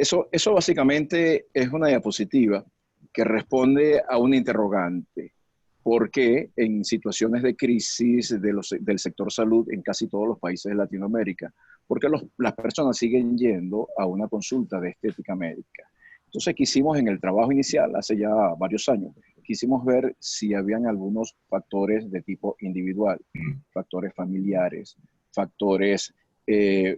Eso básicamente es una diapositiva que responde a un interrogante. ¿Por qué en situaciones de crisis del sector salud en casi todos los países de Latinoamérica? ¿Por qué las personas siguen yendo a una consulta de estética médica? Entonces quisimos en el trabajo inicial, hace ya varios años, quisimos ver si habían algunos factores de tipo individual, factores familiares, factores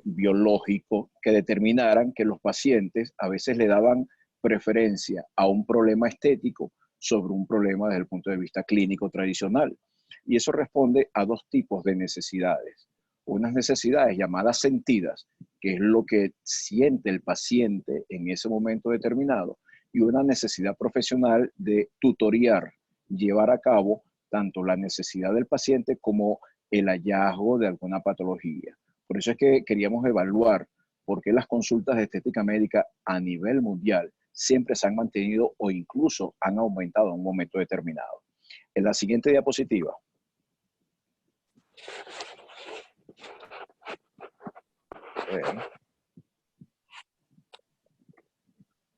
biológicos que determinaran que los pacientes a veces le daban preferencia a un problema estético sobre un problema desde el punto de vista clínico tradicional. Y eso responde a dos tipos de necesidades. Unas necesidades llamadas sentidas, que es lo que siente el paciente en ese momento determinado, y una necesidad profesional de tutoriar, llevar a cabo tanto la necesidad del paciente como el hallazgo de alguna patología. Por eso es que queríamos evaluar por qué las consultas de estética médica a nivel mundial siempre se han mantenido o incluso han aumentado en un momento determinado. En la siguiente diapositiva.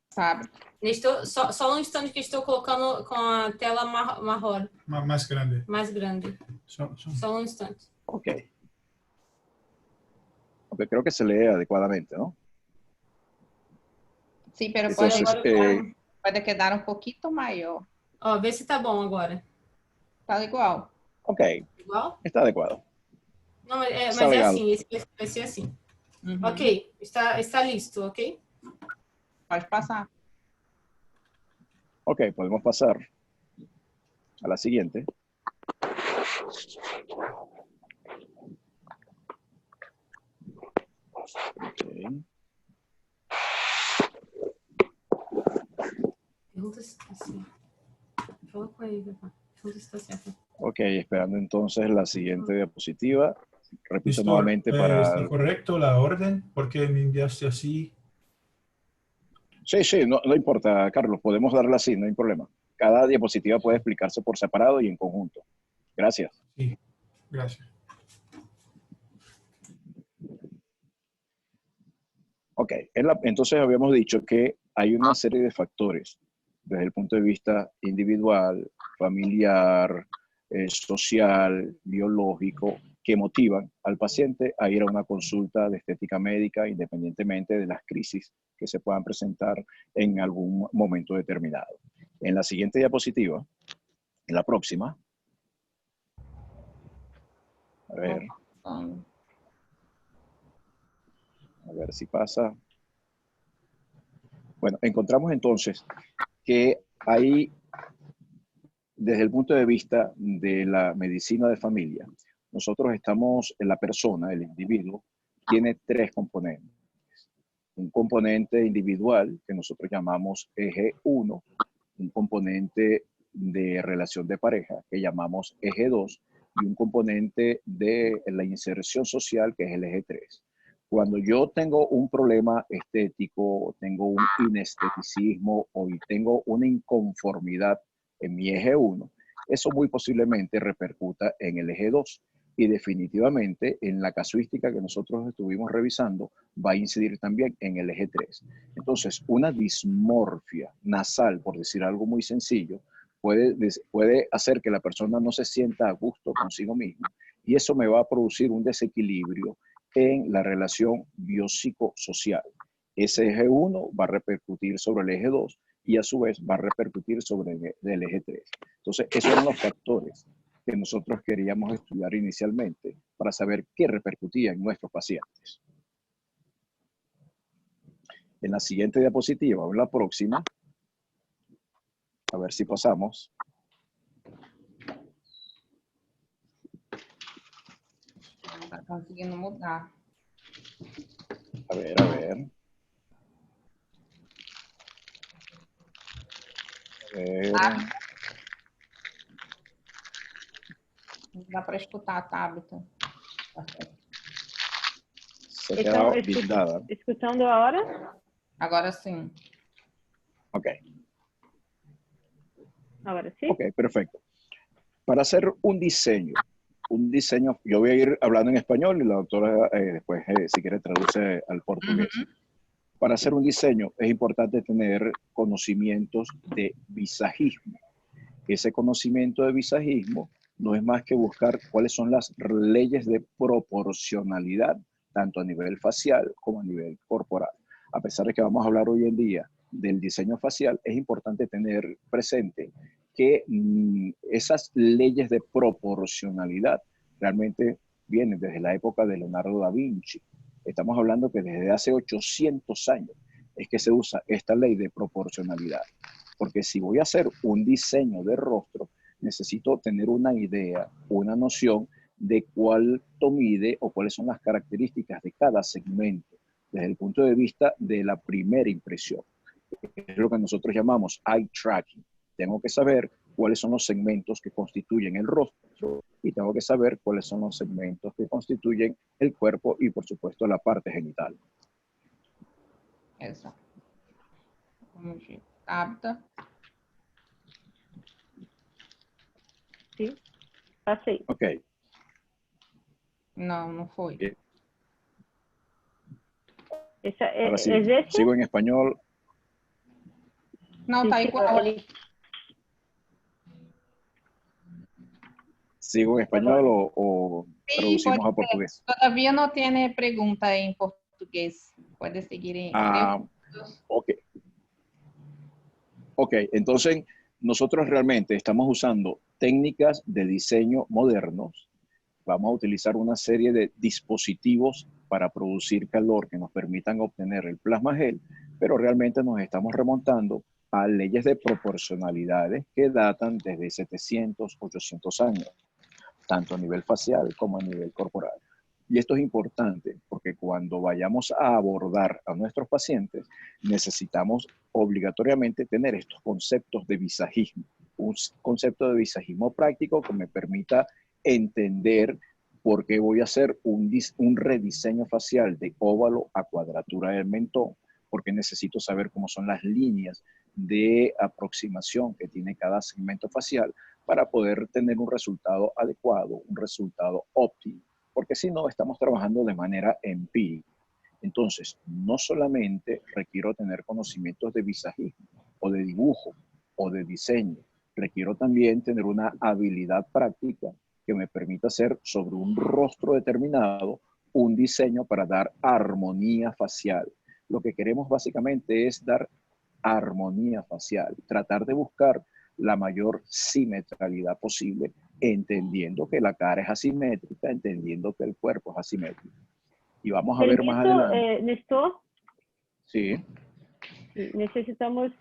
Sabe? Só um instante que estou colocando com a tela marrom. Más grande. Mais grande. Só um instante. Ok. Okay, creo que se lee adecuadamente, ¿no? Sim, pero Entonces, pode quedar um pouquinho maior. Ó, vê se tá bom agora. Tá igual. Ok. Igual? Está adecuado. Não, mas é assim, esse vai ser assim. Ok, está listo, ok? Pode passar. Ok, podemos pasar a la siguiente. Okay. Pergunta se está certo. Fala com ele, Pergunta se está certo. Ok, esperando entonces la siguiente diapositiva. Repito Pastor, nuevamente para... ¿Está correcto la orden? ¿Por qué me enviaste así? Sí, no importa, Carlos, podemos darla así, no hay problema. Cada diapositiva puede explicarse por separado y en conjunto. Gracias. Sí, gracias. Ok, entonces habíamos dicho que hay una serie de factores desde el punto de vista individual, familiar, social, biológico, que motivan al paciente a ir a una consulta de estética médica independientemente de las crisis que se puedan presentar en algún momento determinado. En la siguiente diapositiva, en la próxima, a ver si pasa. Bueno, encontramos entonces que hay, desde el punto de vista de la medicina de familia, nosotros estamos, la persona, el individuo, tiene tres componentes. Un componente individual, que nosotros llamamos eje 1, un componente de relación de pareja, que llamamos eje 2, y un componente de la inserción social, que es el eje 3. Cuando yo tengo un problema estético, tengo un inesteticismo o tengo una inconformidad en mi eje 1, eso muy posiblemente repercuta en el eje 2 y definitivamente en la casuística que nosotros estuvimos revisando va a incidir también en el eje 3. Entonces, una dismorfia nasal, por decir algo muy sencillo, puede hacer que la persona no se sienta a gusto consigo misma y eso me va a producir un desequilibrio en la relación biopsicosocial. Ese eje 1 va a repercutir sobre el eje 2 y a su vez va a repercutir sobre el eje 3. Entonces, esos eran los factores que nosotros queríamos estudiar inicialmente para saber qué repercutía en nuestros pacientes. En la siguiente diapositiva o en la próxima, a ver si pasamos. Está conseguindo mudar. A ver. Dá para escutar a Tabita. Se queda blindada. ¿Escuchando ahora? Agora sim. Ok. Ahora sí. Ok, perfecto. Para hacer un diseño, yo voy a ir hablando en español y la doctora después, si quiere, traduce al portugués. Para hacer un diseño es importante tener conocimientos de visajismo. Ese conocimiento de visajismo no es más que buscar cuáles son las leyes de proporcionalidad, tanto a nivel facial como a nivel corporal. A pesar de que vamos a hablar hoy en día del diseño facial, es importante tener presente que esas leyes de proporcionalidad realmente vienen desde la época de Leonardo da Vinci. Estamos hablando que desde hace 800 años es que se usa esta ley de proporcionalidad. Porque si voy a hacer un diseño de rostro, necesito tener una idea, una noción de cuánto mide o cuáles son las características de cada segmento desde el punto de vista de la primera impresión. Es lo que nosotros llamamos eye tracking. Tengo que saber cuáles son los segmentos que constituyen el rostro y tengo que saber cuáles son los segmentos que constituyen el cuerpo y, por supuesto, la parte genital. Eso. Apta. Sí, passei. Ok. No, no fue. Bien. Esse, Sí, esse? sigo en español. No, Sí, está sí, igual. ele- ¿Sigo en español o Sí, traducimos puede a portugués? ser. Todavía no tiene pregunta en portugués. Puede seguir en Ok. Ok, entonces nosotros realmente estamos usando técnicas de diseño modernos. Vamos a utilizar una serie de dispositivos para producir calor que nos permitan obtener el plasma gel, pero realmente nos estamos remontando a leyes de proporcionalidades que datan desde 700, 800 años, tanto a nivel facial como a nivel corporal. Y esto es importante porque cuando vayamos a abordar a nuestros pacientes, necesitamos obligatoriamente tener estos conceptos de visajismo. Un concepto de visajismo práctico que me permita entender por qué voy a hacer un rediseño facial de óvalo a cuadratura del mentón, porque necesito saber cómo son las líneas de aproximación que tiene cada segmento facial para poder tener un resultado adecuado, un resultado óptimo, porque si no, estamos trabajando de manera empírica. Entonces, no solamente requiero tener conocimientos de visajismo o de dibujo o de diseño, requiero también tener una habilidad práctica que me permita hacer sobre un rostro determinado un diseño para dar armonía facial. Lo que queremos básicamente es dar armonía facial, tratar de buscar la mayor simetralidad posible, entendiendo que la cara es asimétrica, entendiendo que el cuerpo es asimétrico. Y vamos a ver más adelante. Nestor, Sí. necessitamos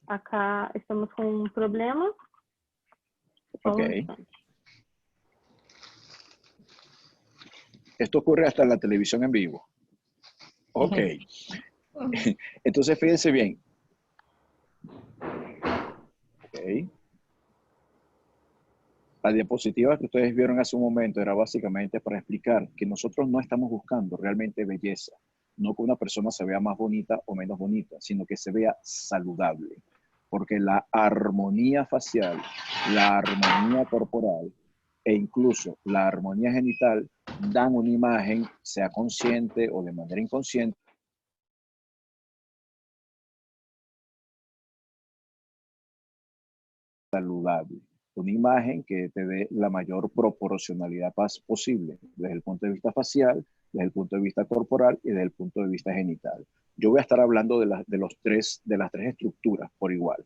acá, estamos com um problema. Ok. Esto ocurre hasta en la televisión en vivo. Ok. Entonces, fíjense bien. Ok. La diapositiva que ustedes vieron hace un momento era básicamente para explicar que nosotros no estamos buscando realmente belleza. No que una persona se vea más bonita o menos bonita, sino que se vea saludable. Porque la armonía facial, la armonía corporal e incluso la armonía genital dan una imagen, sea consciente o de manera inconsciente, saludable. Una imagen que te dé la mayor proporcionalidad posible desde el punto de vista facial, desde el punto de vista corporal y desde el punto de vista genital. Yo voy a estar hablando de las tres estructuras por igual.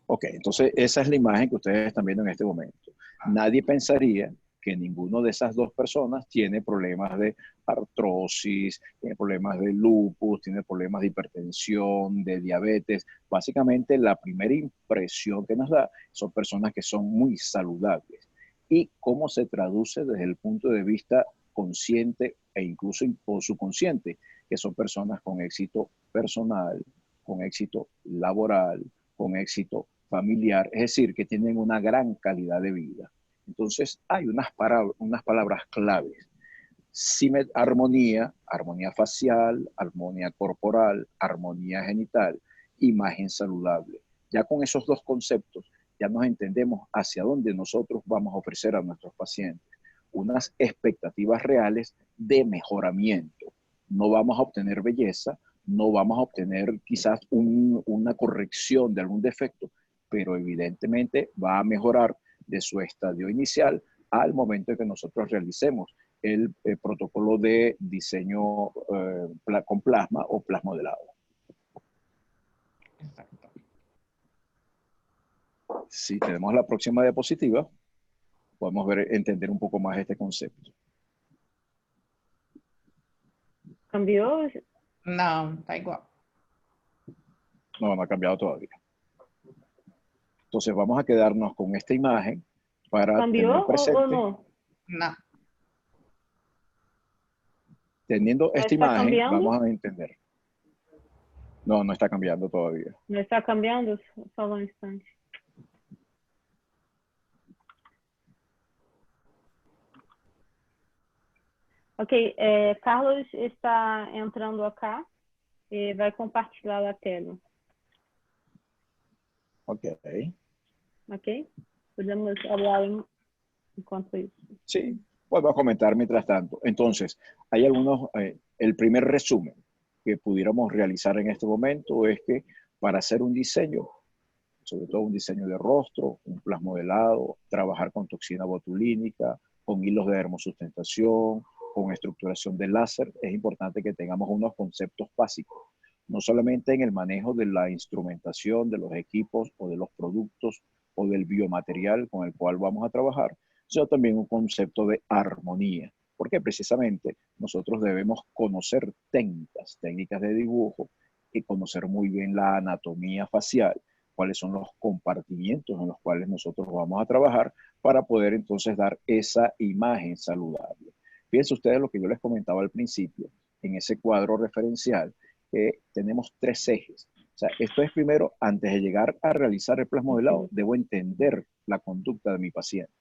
Ok, entonces esa es la imagen que ustedes están viendo en este momento. Nadie pensaría que ninguno de esas dos personas tiene problemas de artrosis, tiene problemas de lupus, tiene problemas de hipertensión, de diabetes. Básicamente la primera impresión que nos da son personas que son muy saludables. ¿Y cómo se traduce desde el punto de vista consciente e incluso subconsciente? Que son personas con éxito personal, con éxito laboral, con éxito familiar, es decir, que tienen una gran calidad de vida. Entonces, hay unas palabras claves. Armonía, armonía facial, armonía corporal, armonía genital, imagen saludable. Ya con esos dos conceptos, ya nos entendemos hacia dónde nosotros vamos a ofrecer a nuestros pacientes unas expectativas reales de mejoramiento. no vamos a obtener belleza, no vamos a obtener quizás una corrección de algún defecto, pero evidentemente va a mejorar de su estadio inicial al momento en que nosotros realicemos el protocolo de diseño con plasma o plasmodelado. Exacto. Si tenemos la próxima diapositiva, podemos entender un poco más este concepto. ¿Cambió? No, está igual. No ha cambiado todavía. Entonces vamos a quedarnos con esta imagen para ¿Cambió tener presente. o no? No. Teniendo esta ¿Está imagen, cambiando? vamos a entender. No, no está cambiando todavía. ¿No está cambiando? Solo un instante. Ok, Carlos está entrando acá e vai compartilhar a tela. Ok. Ok? Podemos hablar enquanto isso. Sí, vuelvo a comentar mientras tanto. Entonces, hay algunos, el primer resumen que pudiéramos realizar en este momento es que para hacer un diseño, sobre todo un diseño de rostro, un plasmodelado, trabajar con toxina botulínica, con hilos de dermosustentación, con estructuración de láser, es importante que tengamos unos conceptos básicos, no solamente en el manejo de la instrumentación, de los equipos o de los productos o del biomaterial con el cual vamos a trabajar, sino también un concepto de armonía, porque precisamente nosotros debemos conocer técnicas de dibujo y conocer muy bien la anatomía facial, cuáles son los compartimientos en los cuales nosotros vamos a trabajar para poder entonces dar esa imagen saludable. Fíjense ustedes lo que yo les comentaba al principio, en ese cuadro referencial, que tenemos 3 ejes. O sea, esto es primero, antes de llegar a realizar el plasmodelado, debo entender la conducta de mi paciente.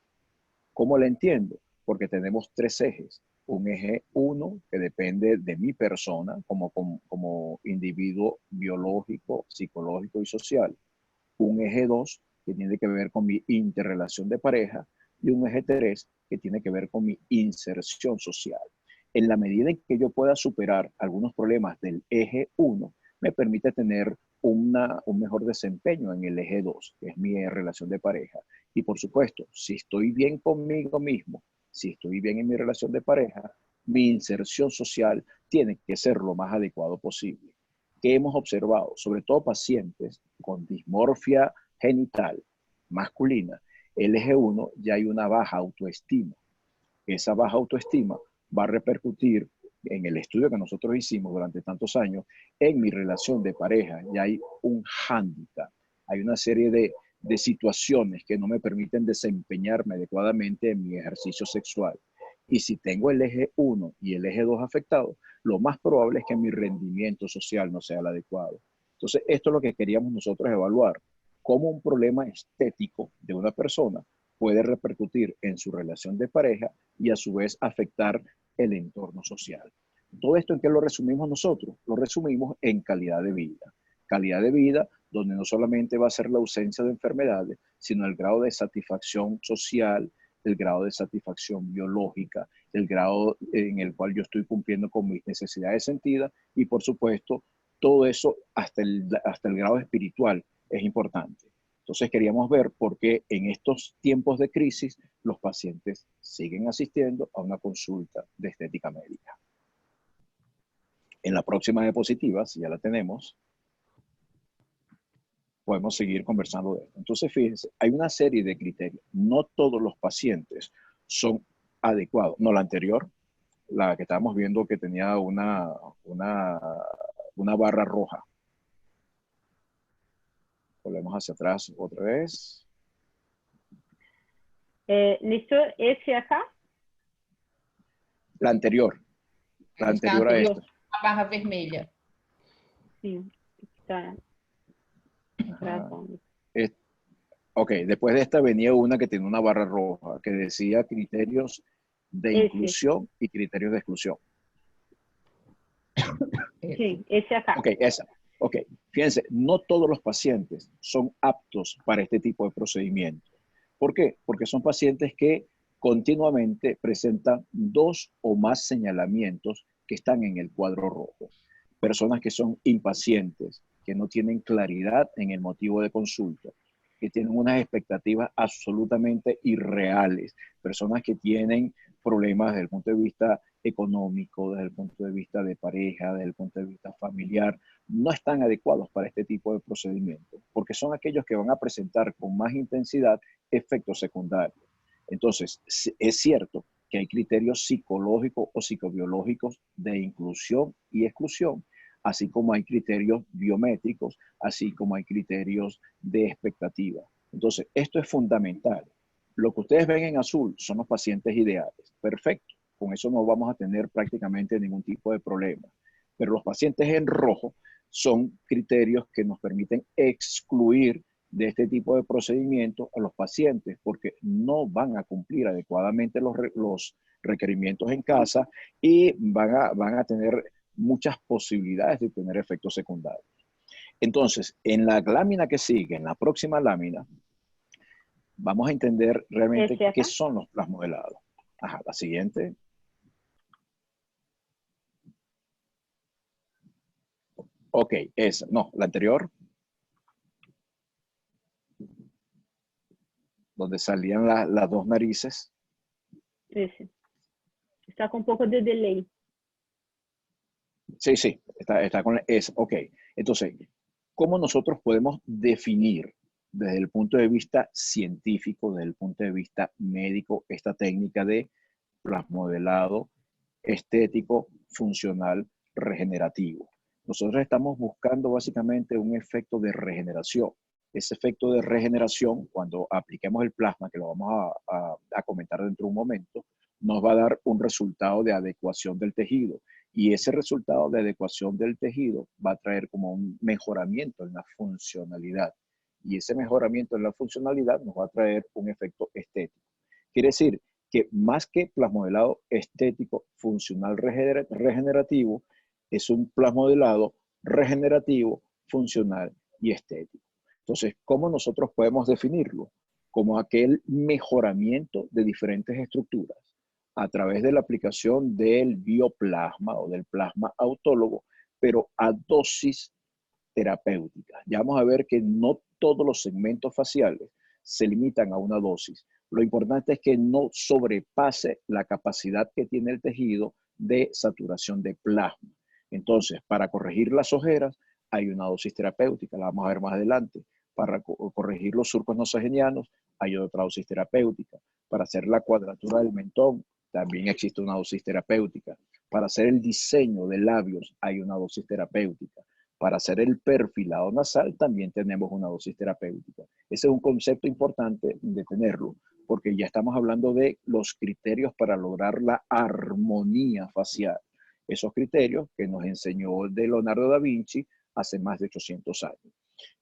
¿Cómo la entiendo? Porque tenemos 3 ejes. Un eje 1 que depende de mi persona como individuo biológico, psicológico y social. Un eje 2 que tiene que ver con mi interrelación de pareja y un eje 3 que tiene que ver con mi inserción social. En la medida en que yo pueda superar algunos problemas del eje 1, me permite tener un mejor desempeño en el eje 2, que es mi relación de pareja. Y por supuesto, si estoy bien conmigo mismo, si estoy bien en mi relación de pareja, mi inserción social tiene que ser lo más adecuado posible. ¿Qué hemos observado? Sobre todo pacientes con dismorfia genital masculina, el eje 1 ya hay una baja autoestima. Esa baja autoestima va a repercutir en el estudio que nosotros hicimos durante tantos años en mi relación de pareja. Ya hay un hándicap, hay una serie de situaciones que no me permiten desempeñarme adecuadamente en mi ejercicio sexual. Y si tengo el eje 1 y el eje 2 afectados, lo más probable es que mi rendimiento social no sea el adecuado. Entonces, esto es lo que queríamos nosotros evaluar. Cómo un problema estético de una persona puede repercutir en su relación de pareja y a su vez afectar el entorno social. Todo esto, ¿en qué lo resumimos nosotros? Lo resumimos en calidad de vida. Calidad de vida donde no solamente va a ser la ausencia de enfermedades, sino el grado de satisfacción social, el grado de satisfacción biológica, el grado en el cual yo estoy cumpliendo con mis necesidades sentidas y, por supuesto, todo eso hasta el grado espiritual es importante. Entonces queríamos ver por qué en estos tiempos de crisis los pacientes siguen asistiendo a una consulta de estética médica. En la próxima diapositiva, si ya la tenemos, podemos seguir conversando de esto. Entonces, fíjense, hay una serie de criterios. No todos los pacientes son adecuados. No, la anterior, la que estábamos viendo que tenía una barra roja. Volvemos hacia atrás otra vez. ¿Listo? ¿Ese acá? La anterior. La anterior a esta. A barra vermelha. Sí, está gravando. Ok, después de esta venía una que tenía una barra roja que decía criterios de inclusión y criterios de exclusión. Sí, ese acá. Ok, esa. Ok, fíjense, no todos los pacientes son aptos para este tipo de procedimiento. ¿Por qué? Porque son pacientes que continuamente presentan 2 o más señalamientos que están en el cuadro rojo. Personas que son impacientes, que no tienen claridad en el motivo de consulta, que tienen unas expectativas absolutamente irreales, personas que tienen problemas desde el punto de vista económico, desde el punto de vista de pareja, desde el punto de vista familiar, no están adecuados para este tipo de procedimiento, porque son aquellos que van a presentar con más intensidad efectos secundarios. Entonces, es cierto que hay criterios psicológicos o psicobiológicos de inclusión y exclusión, así como hay criterios biométricos, así como hay criterios de expectativa. Entonces, esto es fundamental. Lo que ustedes ven en azul son los pacientes ideales. Perfecto. Con eso no vamos a tener prácticamente ningún tipo de problema. Pero los pacientes en rojo son criterios que nos permiten excluir de este tipo de procedimientos a los pacientes porque no van a cumplir adecuadamente los requerimientos en casa y van a tener muchas posibilidades de tener efectos secundarios. Entonces, en la lámina que sigue, en la próxima lámina, vamos a entender realmente qué son los plasmodelados. Ajá, la siguiente. Ok, esa. No, la anterior. Donde salían las dos narices. Ese. Está con un poco de delay. Sí, está con esa. Ok, entonces, ¿cómo nosotros podemos definir desde el punto de vista científico, desde el punto de vista médico, esta técnica de plasmodelado estético, funcional, regenerativo? Nosotros estamos buscando básicamente un efecto de regeneración. Ese efecto de regeneración, cuando apliquemos el plasma, que lo vamos a comentar dentro de un momento, nos va a dar un resultado de adecuación del tejido. Y ese resultado de adecuación del tejido va a traer como un mejoramiento en la funcionalidad. Y ese mejoramiento en la funcionalidad nos va a traer un efecto estético. Quiere decir que más que plasmodelado estético, funcional, regenerativo, es un plasmodelado regenerativo, funcional y estético. Entonces, ¿cómo nosotros podemos definirlo? Como aquel mejoramiento de diferentes estructuras a través de la aplicación del bioplasma o del plasma autólogo, pero a dosis terapéuticas. Ya vamos a ver que no todos los segmentos faciales se limitan a una dosis. Lo importante es que no sobrepase la capacidad que tiene el tejido de saturación de plasma. Entonces, para corregir las ojeras, hay una dosis terapéutica, la vamos a ver más adelante. Para corregir los surcos nasogenianos, hay otra dosis terapéutica. Para hacer la cuadratura del mentón, también existe una dosis terapéutica. Para hacer el diseño de labios, hay una dosis terapéutica. Para hacer el perfilado nasal también tenemos una dosis terapéutica. Ese es un concepto importante de tenerlo, porque ya estamos hablando de los criterios para lograr la armonía facial. Esos criterios que nos enseñó de Leonardo da Vinci hace más de 800 años.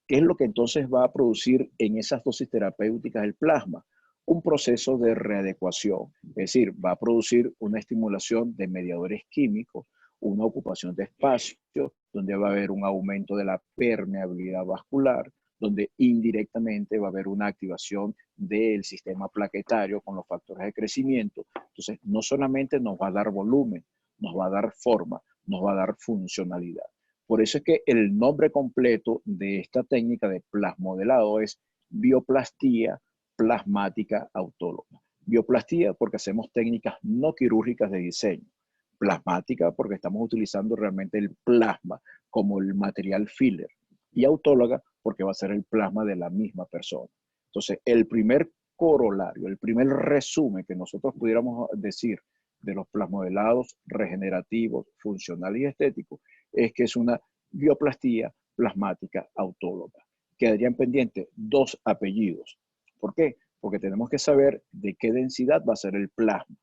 ¿Qué es lo que entonces va a producir en esas dosis terapéuticas el plasma? Un proceso de readecuación, es decir, va a producir una estimulación de mediadores químicos, una ocupación de espacio, donde va a haber un aumento de la permeabilidad vascular, donde indirectamente va a haber una activación del sistema plaquetario con los factores de crecimiento. Entonces, no solamente nos va a dar volumen, nos va a dar forma, nos va a dar funcionalidad. Por eso es que el nombre completo de esta técnica de plasmodelado es bioplastía plasmática autóloga. Bioplastía porque hacemos técnicas no quirúrgicas de diseño. Plasmática porque estamos utilizando realmente el plasma como el material filler. Y autóloga porque va a ser el plasma de la misma persona. Entonces, el primer corolario, el primer resumen que nosotros pudiéramos decir de los plasmodelados regenerativos, funcionales y estéticos es que es una bioplastía plasmática autóloga. Quedarían pendientes dos apellidos. ¿Por qué? Porque tenemos que saber de qué densidad va a ser el plasma.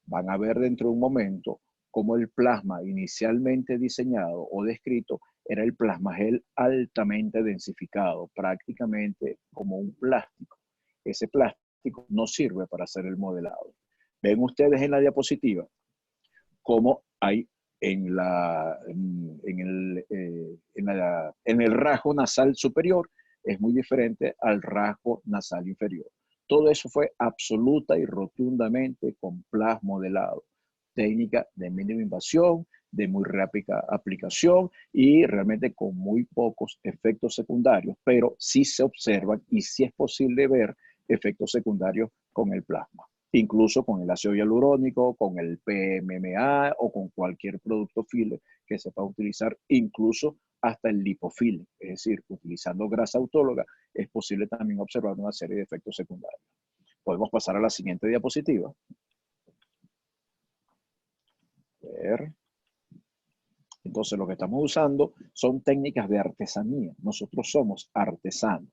Van a ver dentro de un momento cómo el plasma inicialmente diseñado o descrito era el plasma gel altamente densificado, prácticamente como un plástico. Ese plástico no sirve para hacer el modelado. Ven ustedes en la diapositiva cómo hay en el rasgo nasal superior es muy diferente al rasgo nasal inferior. Todo eso fue absoluta y rotundamente con plasmodelado. Técnica de mínima invasión, de muy rápida aplicación y realmente con muy pocos efectos secundarios, pero sí se observan y sí es posible ver efectos secundarios con el plasma, incluso con el ácido hialurónico, con el PMMA o con cualquier producto filler que se pueda utilizar, incluso hasta el lipofiller, es decir, utilizando grasa autóloga, es posible también observar una serie de efectos secundarios. Podemos pasar a la siguiente diapositiva. A ver. Entonces, lo que estamos usando son técnicas de artesanía. Nosotros somos artesanos.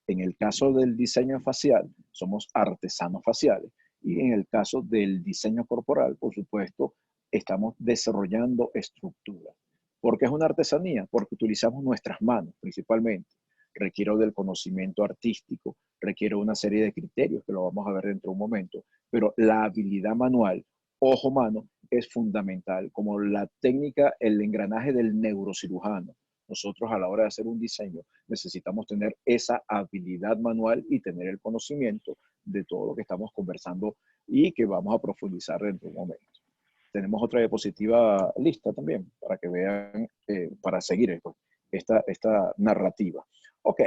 En el caso del diseño facial, somos artesanos faciales. Y en el caso del diseño corporal, por supuesto, estamos desarrollando estructuras. ¿Por qué es una artesanía? Porque utilizamos nuestras manos principalmente. Requiere del conocimiento artístico, requiere una serie de criterios que lo vamos a ver dentro de un momento, pero la habilidad manual, ojo-mano, es fundamental, como la técnica, el engranaje del neurocirujano. Nosotros a la hora de hacer un diseño necesitamos tener esa habilidad manual y tener el conocimiento de todo lo que estamos conversando y que vamos a profundizar dentro de un momento. Tenemos otra diapositiva lista también para que vean, para seguir esta narrativa. Ok,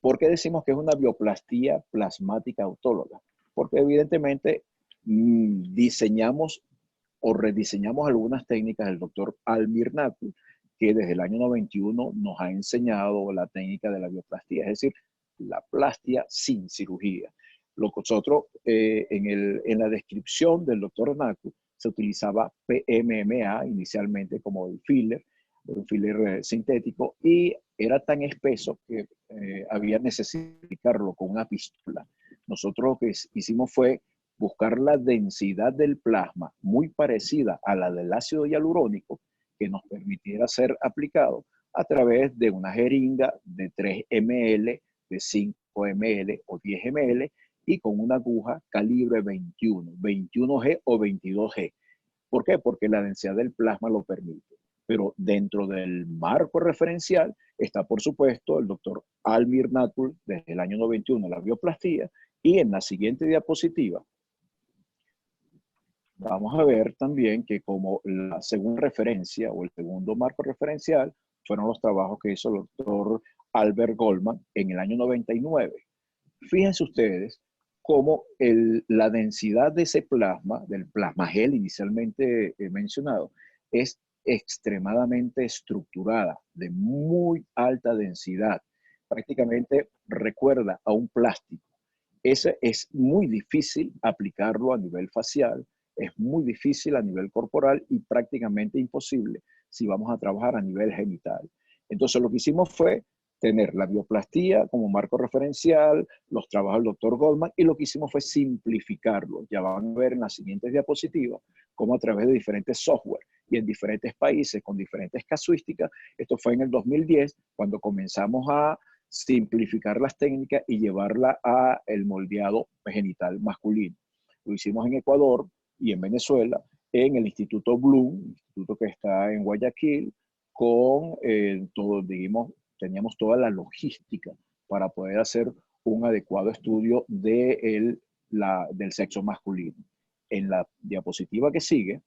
¿por qué decimos que es una bioplastía plasmática autóloga? Porque evidentemente diseñamos o rediseñamos algunas técnicas del doctor Almir Naku, que desde el año 91 nos ha enseñado la técnica de la bioplastía, es decir, la plastia sin cirugía. Nosotros, en la descripción del doctor Naku, se utilizaba PMMA inicialmente como el filler, un filler sintético, y era tan espeso que había necesidad de aplicarlo con una pistola. Nosotros lo que hicimos fue buscar la densidad del plasma muy parecida a la del ácido hialurónico que nos permitiera ser aplicado a través de una jeringa de 3 ml, de 5 ml o 10 ml y con una aguja calibre 21, 21G o 22G. ¿Por qué? Porque la densidad del plasma lo permite. Pero dentro del marco referencial está, por supuesto, el doctor Almir Naku desde el año 91, la bioplastía, y en la siguiente diapositiva vamos a ver también que como la segunda referencia o el segundo marco referencial fueron los trabajos que hizo el doctor Albert Goldman en el año 99. Fíjense ustedes cómo la densidad de ese plasma, del plasma gel inicialmente mencionado, es extremadamente estructurada, de muy alta densidad. Prácticamente recuerda a un plástico. Ese es muy difícil aplicarlo a nivel facial, es muy difícil a nivel corporal y prácticamente imposible si vamos a trabajar a nivel genital. Entonces lo que hicimos fue tener la bioplastía como marco referencial, los trabajos del doctor Goldman, y lo que hicimos fue simplificarlo. Ya van a ver en las siguientes diapositivas cómo a través de diferentes software y en diferentes países con diferentes casuísticas, esto fue en el 2010 cuando comenzamos a simplificar las técnicas y llevarla a el moldeado genital masculino. Lo hicimos en Ecuador y en Venezuela, en el Instituto Bloom, instituto que está en Guayaquil, con todo, digamos, teníamos toda la logística para poder hacer un adecuado estudio del sexo masculino. En la diapositiva que sigue,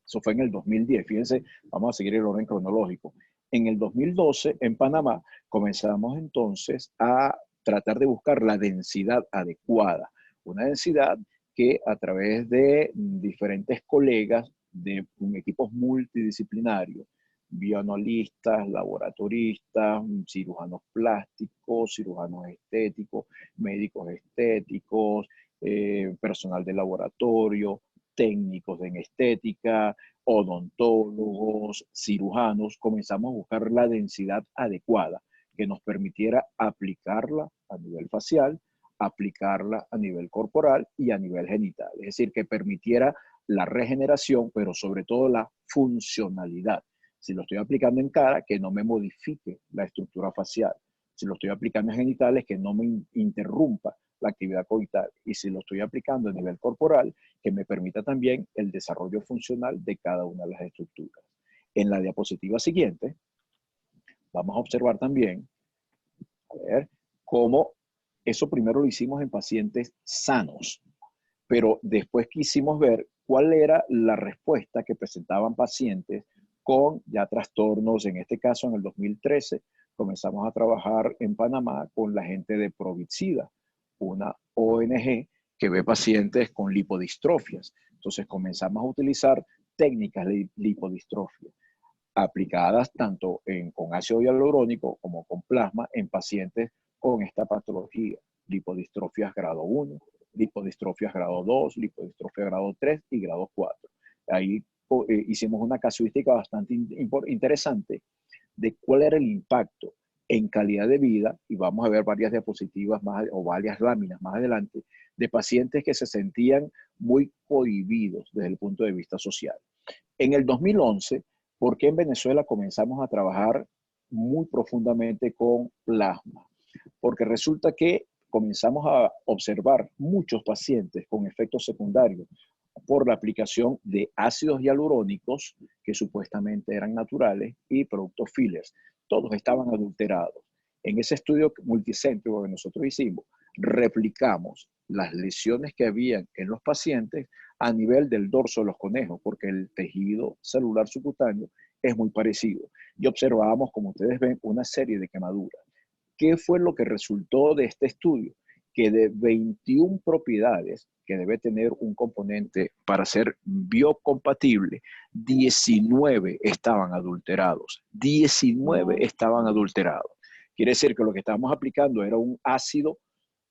eso fue en el 2010, fíjense, vamos a seguir el orden cronológico. En el 2012, en Panamá, comenzamos entonces a tratar de buscar la densidad adecuada, una densidad que a través de diferentes colegas de equipos multidisciplinarios, bioanalistas, laboratoristas, cirujanos plásticos, cirujanos estéticos, médicos estéticos, personal de laboratorio, técnicos en estética, odontólogos, cirujanos, comenzamos a buscar la densidad adecuada que nos permitiera aplicarla a nivel facial, aplicarla a nivel corporal y a nivel genital. Es decir, que permitiera la regeneración, pero sobre todo la funcionalidad. Si lo estoy aplicando en cara, que no me modifique la estructura facial. Si lo estoy aplicando en genitales, que no me interrumpa la actividad coital. Y si lo estoy aplicando a nivel corporal, que me permita también el desarrollo funcional de cada una de las estructuras. En la diapositiva siguiente, vamos a observar también, a ver, cómo eso primero lo hicimos en pacientes sanos, pero después quisimos ver cuál era la respuesta que presentaban pacientes con ya trastornos. En este caso, en el 2013, comenzamos a trabajar en Panamá con la gente de Provitsida, una ONG que ve pacientes con lipodistrofias. Entonces comenzamos a utilizar técnicas de lipodistrofia aplicadas tanto con ácido hialurónico como con plasma en pacientes con esta patología: lipodistrofias grado 1, lipodistrofias grado 2, lipodistrofia grado 3 y grado 4. Ahí hicimos una casuística bastante interesante de cuál era el impacto en calidad de vida, y vamos a ver varias diapositivas más, o varias láminas más adelante, de pacientes que se sentían muy cohibidos desde el punto de vista social. En el 2011, ¿por qué en Venezuela comenzamos a trabajar muy profundamente con plasma? Porque resulta que comenzamos a observar muchos pacientes con efectos secundarios por la aplicación de ácidos hialurónicos que supuestamente eran naturales y productos fillers. Todos estaban adulterados. En ese estudio multicéntrico que nosotros hicimos, replicamos las lesiones que habían en los pacientes a nivel del dorso de los conejos, porque el tejido celular subcutáneo es muy parecido. Y observábamos, como ustedes ven, una serie de quemaduras. ¿Qué fue lo que resultó de este estudio? Que de 21 propiedades que debe tener un componente para ser biocompatible, 19 estaban adulterados. 19 estaban adulterados. Quiere decir que lo que estábamos aplicando era un ácido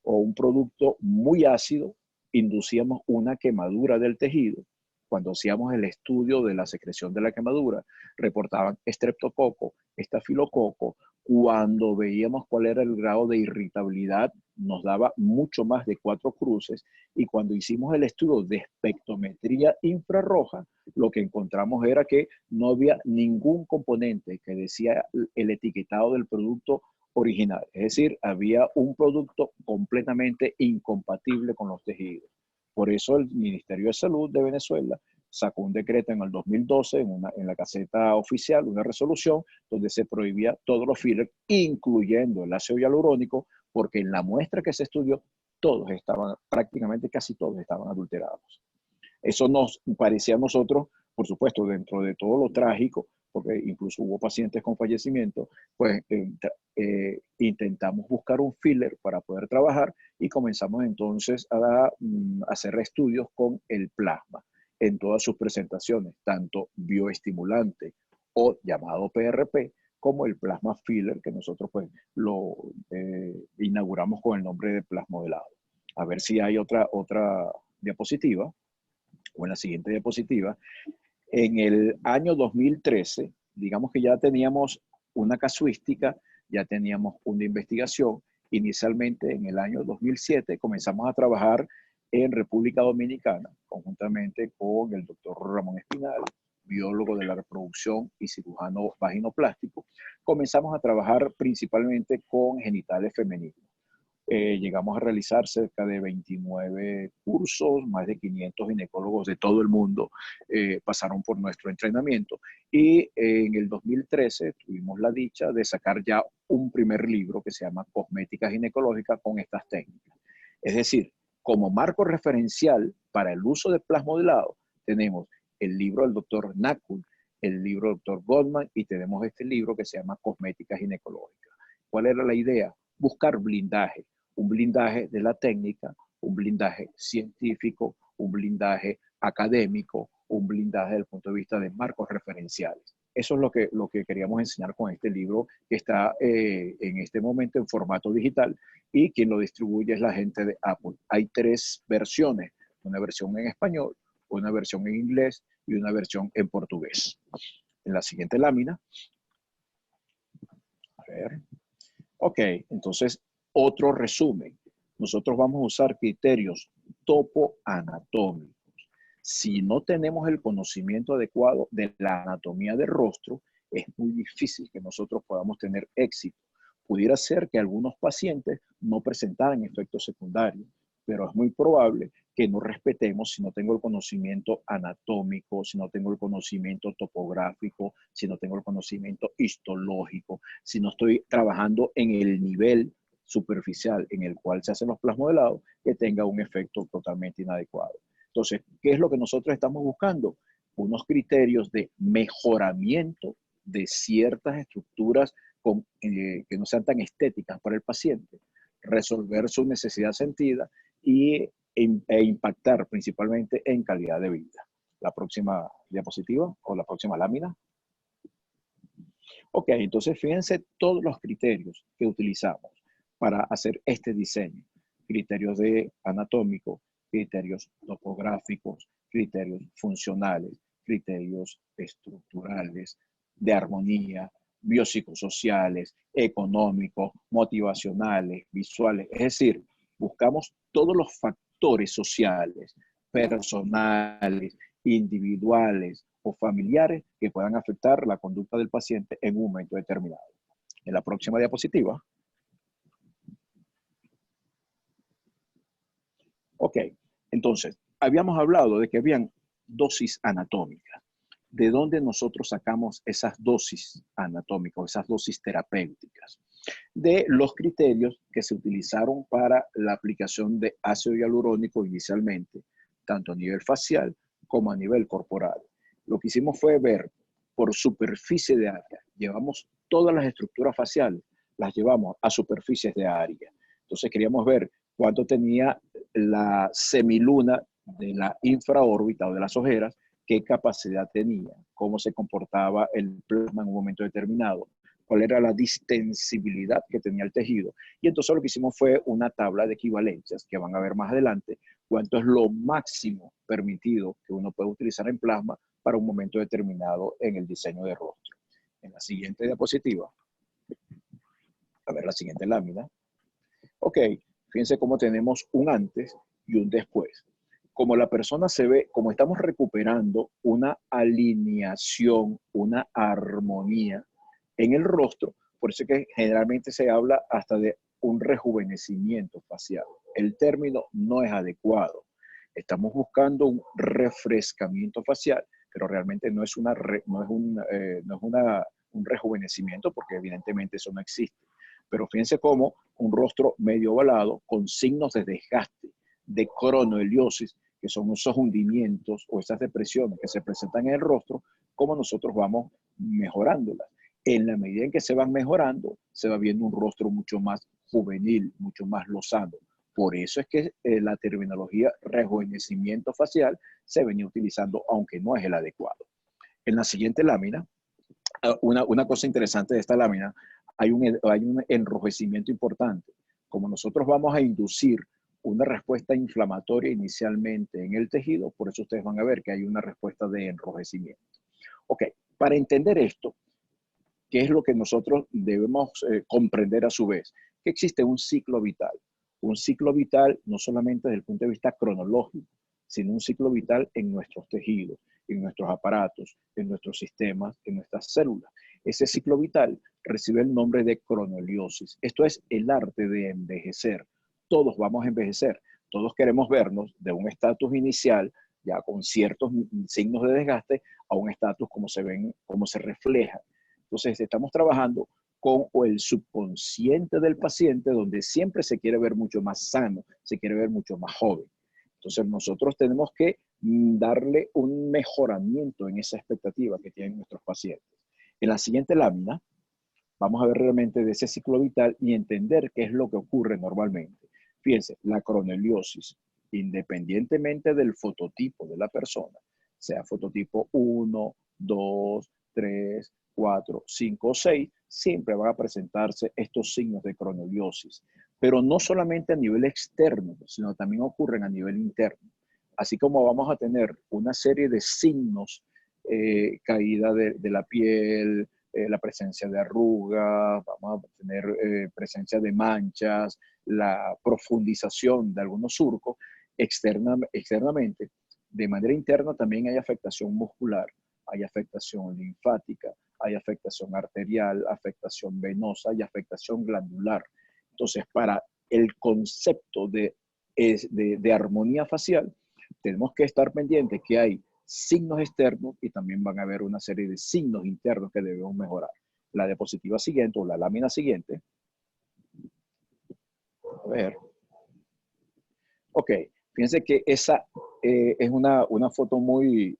o un producto muy ácido, inducíamos una quemadura del tejido. Cuando hacíamos el estudio de la secreción de la quemadura, reportaban estreptococo, estafilococo. Cuando veíamos cuál era el grado de irritabilidad, nos daba mucho más de 4 cruces. Y cuando hicimos el estudio de espectrometría infrarroja, lo que encontramos era que no había ningún componente que decía el etiquetado del producto original. Es decir, había un producto completamente incompatible con los tejidos. Por eso el Ministerio de Salud de Venezuela sacó un decreto en el 2012 en la Gaceta Oficial, una resolución donde se prohibía todos los fillers, incluyendo el ácido hialurónico, porque en la muestra que se estudió, todos estaban, prácticamente casi todos estaban adulterados. Eso nos parecía a nosotros, por supuesto, dentro de todo lo trágico, porque incluso hubo pacientes con fallecimiento, pues intentamos buscar un filler para poder trabajar y comenzamos entonces a hacer estudios con el plasma en todas sus presentaciones, tanto bioestimulante o llamado PRP, como el plasma filler, que nosotros pues lo inauguramos con el nombre de plasmodelado. A ver si hay otra diapositiva, o en la siguiente diapositiva. En el año 2013, digamos que ya teníamos una casuística, ya teníamos una investigación. Inicialmente, en el año 2007, comenzamos a trabajar en República Dominicana, conjuntamente con el doctor Ramón Espinal, biólogo de la reproducción y cirujano vaginoplástico. Comenzamos a trabajar principalmente con genitales femeninos. Llegamos a realizar cerca de 29 cursos, más de 500 ginecólogos de todo el mundo pasaron por nuestro entrenamiento, y en el 2013 tuvimos la dicha de sacar ya un primer libro que se llama Cosmética Ginecológica con estas técnicas. Es decir, como marco referencial para el uso de plasmodelado, tenemos el libro del doctor Nakul, el libro del doctor Goldman, y tenemos este libro que se llama Cosmética Ginecológica. ¿Cuál era la idea? Buscar blindaje. Un blindaje de la técnica, un blindaje científico, un blindaje académico, un blindaje desde el punto de vista de marcos referenciales. Eso es lo que queríamos enseñar con este libro, que está en este momento en formato digital, y quien lo distribuye es la gente de Apple. Hay 3 versiones, una versión en español, una versión en inglés y una versión en portugués. En la siguiente lámina. A ver. Ok, entonces, otro resumen. Nosotros vamos a usar criterios topoanatómicos. Si no tenemos el conocimiento adecuado de la anatomía del rostro, es muy difícil que nosotros podamos tener éxito. Pudiera ser que algunos pacientes no presentaran efectos secundarios, pero es muy probable que no respetemos si no tengo el conocimiento anatómico, si no tengo el conocimiento topográfico, si no tengo el conocimiento histológico, si no estoy trabajando en el nivel superficial en el cual se hacen los plasmodelados, que tenga un efecto totalmente inadecuado. Entonces, ¿qué es lo que nosotros estamos buscando? Unos criterios de mejoramiento de ciertas estructuras que no sean tan estéticas para el paciente, resolver su necesidad sentida e impactar principalmente en calidad de vida. La próxima diapositiva o la próxima lámina. Ok, entonces fíjense todos los criterios que utilizamos para hacer este diseño. Criterios anatómicos, criterios topográficos, criterios funcionales, criterios estructurales, de armonía, biopsicosociales, económicos, motivacionales, visuales. Es decir, buscamos todos los factores sociales, personales, individuales o familiares que puedan afectar la conducta del paciente en un momento determinado. En la próxima diapositiva. Ok, entonces, habíamos hablado de que habían dosis anatómicas. ¿De dónde nosotros sacamos esas dosis anatómicas, esas dosis terapéuticas? De los criterios que se utilizaron para la aplicación de ácido hialurónico inicialmente, tanto a nivel facial como a nivel corporal. Lo que hicimos fue ver por superficie de área. Llevamos todas las estructuras faciales, las llevamos a superficies de área. Entonces queríamos ver cuánto tenía la semiluna de la infraórbita o de las ojeras, qué capacidad tenía, cómo se comportaba el plasma en un momento determinado, cuál era la distensibilidad que tenía el tejido. Y entonces lo que hicimos fue una tabla de equivalencias que van a ver más adelante, cuánto es lo máximo permitido que uno puede utilizar en plasma para un momento determinado en el diseño de rostro. En la siguiente diapositiva, a ver la siguiente lámina. Ok, fíjense cómo tenemos un antes y un después. Como la persona se ve, como estamos recuperando una alineación, una armonía en el rostro, por eso es que generalmente se habla hasta de un rejuvenecimiento facial. El término no es adecuado. Estamos buscando un refrescamiento facial, pero realmente no es un rejuvenecimiento, porque evidentemente eso no existe. Pero fíjense cómo un rostro medio ovalado con signos de desgaste, de cronoheliosis, que son esos hundimientos o esas depresiones que se presentan en el rostro, cómo nosotros vamos mejorándolas. En la medida en que se van mejorando, se va viendo un rostro mucho más juvenil, mucho más lozano. Por eso es que la terminología rejuvenecimiento facial se venía utilizando, aunque no es el adecuado. En la siguiente lámina, una cosa interesante de esta lámina, hay un enrojecimiento importante. Como nosotros vamos a inducir una respuesta inflamatoria inicialmente en el tejido, por eso ustedes van a ver que hay una respuesta de enrojecimiento. Ok, para entender esto, ¿qué es lo que nosotros debemos comprender a su vez? Que existe un ciclo vital. Un ciclo vital no solamente desde el punto de vista cronológico, sino un ciclo vital en nuestros tejidos, en nuestros aparatos, en nuestros sistemas, en nuestras células. Ese ciclo vital recibe el nombre de cronoheliosis. Esto es el arte de envejecer. Todos vamos a envejecer. Todos queremos vernos de un estatus inicial, ya con ciertos signos de desgaste, a un estatus como se refleja. Entonces, estamos trabajando con el subconsciente del paciente, donde siempre se quiere ver mucho más sano, se quiere ver mucho más joven. Entonces, nosotros tenemos que darle un mejoramiento en esa expectativa que tienen nuestros pacientes. En la siguiente lámina, vamos a ver realmente de ese ciclo vital y entender qué es lo que ocurre normalmente. Fíjense, la cronoheliosis, independientemente del fototipo de la persona, sea fototipo 1, 2, 3, 4, 5 o 6, siempre van a presentarse estos signos de cronoheliosis. Pero no solamente a nivel externo, sino también ocurren a nivel interno. Así como vamos a tener una serie de signos, caída de la piel, la presencia de arrugas, vamos a tener presencia de manchas, la profundización de algunos surcos, externamente. De manera interna también hay afectación muscular, hay afectación linfática, hay afectación arterial, afectación venosa y afectación glandular. Entonces, para el concepto de armonía facial, tenemos que estar pendientes que hay signos externos y también van a haber una serie de signos internos que debemos mejorar. La diapositiva siguiente o la lámina siguiente. A ver. Ok, fíjense que esa es una foto muy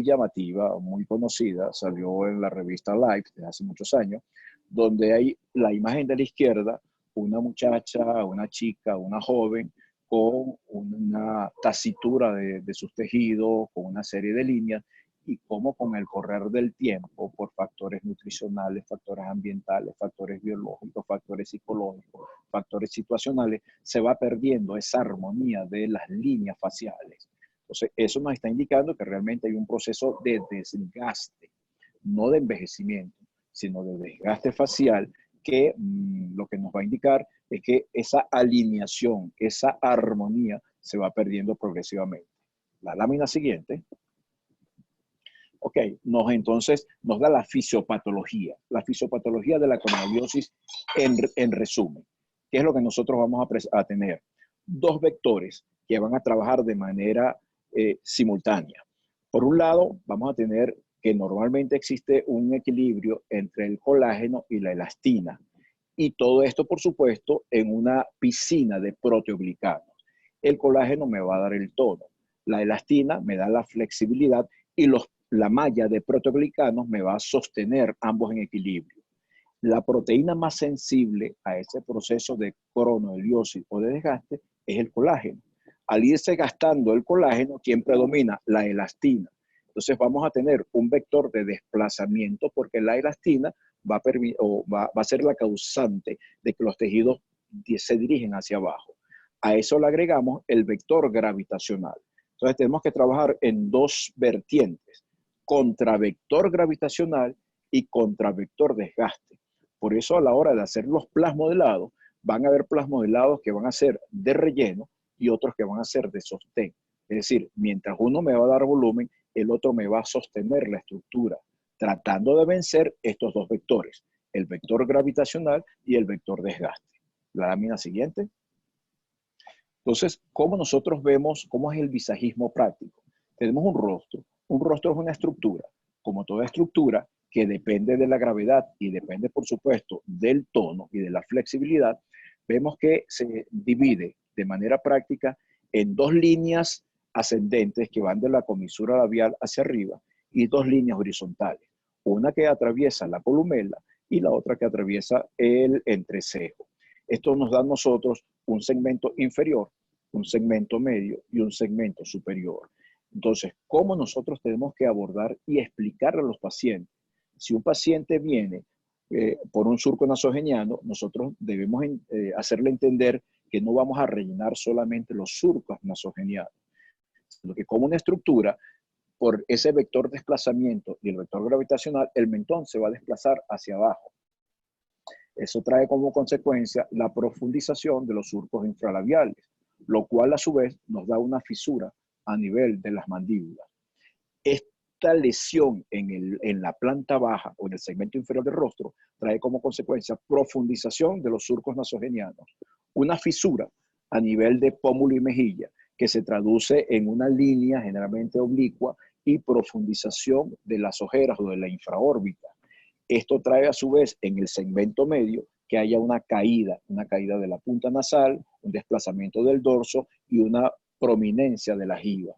llamativa, muy conocida, salió en la revista Life desde hace muchos años, donde hay la imagen de la izquierda, una muchacha, una chica, una joven, con una tasitura de sus tejidos, con una serie de líneas, y cómo con el correr del tiempo, por factores nutricionales, factores ambientales, factores biológicos, factores psicológicos, factores situacionales, se va perdiendo esa armonía de las líneas faciales. Entonces, eso nos está indicando que realmente hay un proceso de desgaste, no de envejecimiento, sino de desgaste facial, que lo que nos va a indicar es que esa alineación, esa armonía se va perdiendo progresivamente. La lámina siguiente. Ok, entonces nos da la fisiopatología de la conaldiosis en resumen. ¿Qué es lo que nosotros vamos a tener? Dos vectores que van a trabajar de manera simultánea. Por un lado, vamos a tener que normalmente existe un equilibrio entre el colágeno y la elastina. Y todo esto, por supuesto, en una piscina de proteoglicanos. El colágeno me va a dar el tono, la elastina me da la flexibilidad y la malla de proteoglicanos me va a sostener ambos en equilibrio. La proteína más sensible a ese proceso de cronoheliosis o de desgaste es el colágeno. Al irse gastando el colágeno, ¿quién predomina? La elastina. Entonces vamos a tener un vector de desplazamiento porque la elastina va a ser la causante de que los tejidos se dirigen hacia abajo. A eso le agregamos el vector gravitacional. Entonces tenemos que trabajar en dos vertientes, contravector gravitacional y contravector desgaste. Por eso a la hora de hacer los plasmodelados, van a haber plasmodelados que van a ser de relleno y otros que van a ser de sostén. Es decir, mientras uno me va a dar volumen, el otro me va a sostener la estructura, tratando de vencer estos dos vectores, el vector gravitacional y el vector desgaste. La lámina siguiente. Entonces, ¿cómo nosotros vemos cómo es el visajismo práctico? Tenemos un rostro. Un rostro es una estructura, como toda estructura, que depende de la gravedad y depende, por supuesto, del tono y de la flexibilidad. Vemos que se divide de manera práctica en dos líneas ascendentes que van de la comisura labial hacia arriba y dos líneas horizontales. Una que atraviesa la columela y la otra que atraviesa el entrecejo. Esto nos da a nosotros un segmento inferior, un segmento medio y un segmento superior. Entonces, ¿cómo nosotros tenemos que abordar y explicarle a los pacientes? Si un paciente viene por un surco nasogeniano, nosotros debemos hacerle entender que no vamos a rellenar solamente los surcos nasogenianos, sino que como una estructura, por ese vector de desplazamiento y el vector gravitacional, el mentón se va a desplazar hacia abajo. Eso trae como consecuencia la profundización de los surcos infralabiales, lo cual a su vez nos da una fisura a nivel de las mandíbulas. Esta lesión en la planta baja o en el segmento inferior del rostro trae como consecuencia profundización de los surcos nasogenianos, una fisura a nivel de pómulo y mejilla que se traduce en una línea generalmente oblicua y profundización de las ojeras o de la infraórbita. Esto trae a su vez en el segmento medio que haya una caída de la punta nasal, un desplazamiento del dorso y una prominencia de la jiba.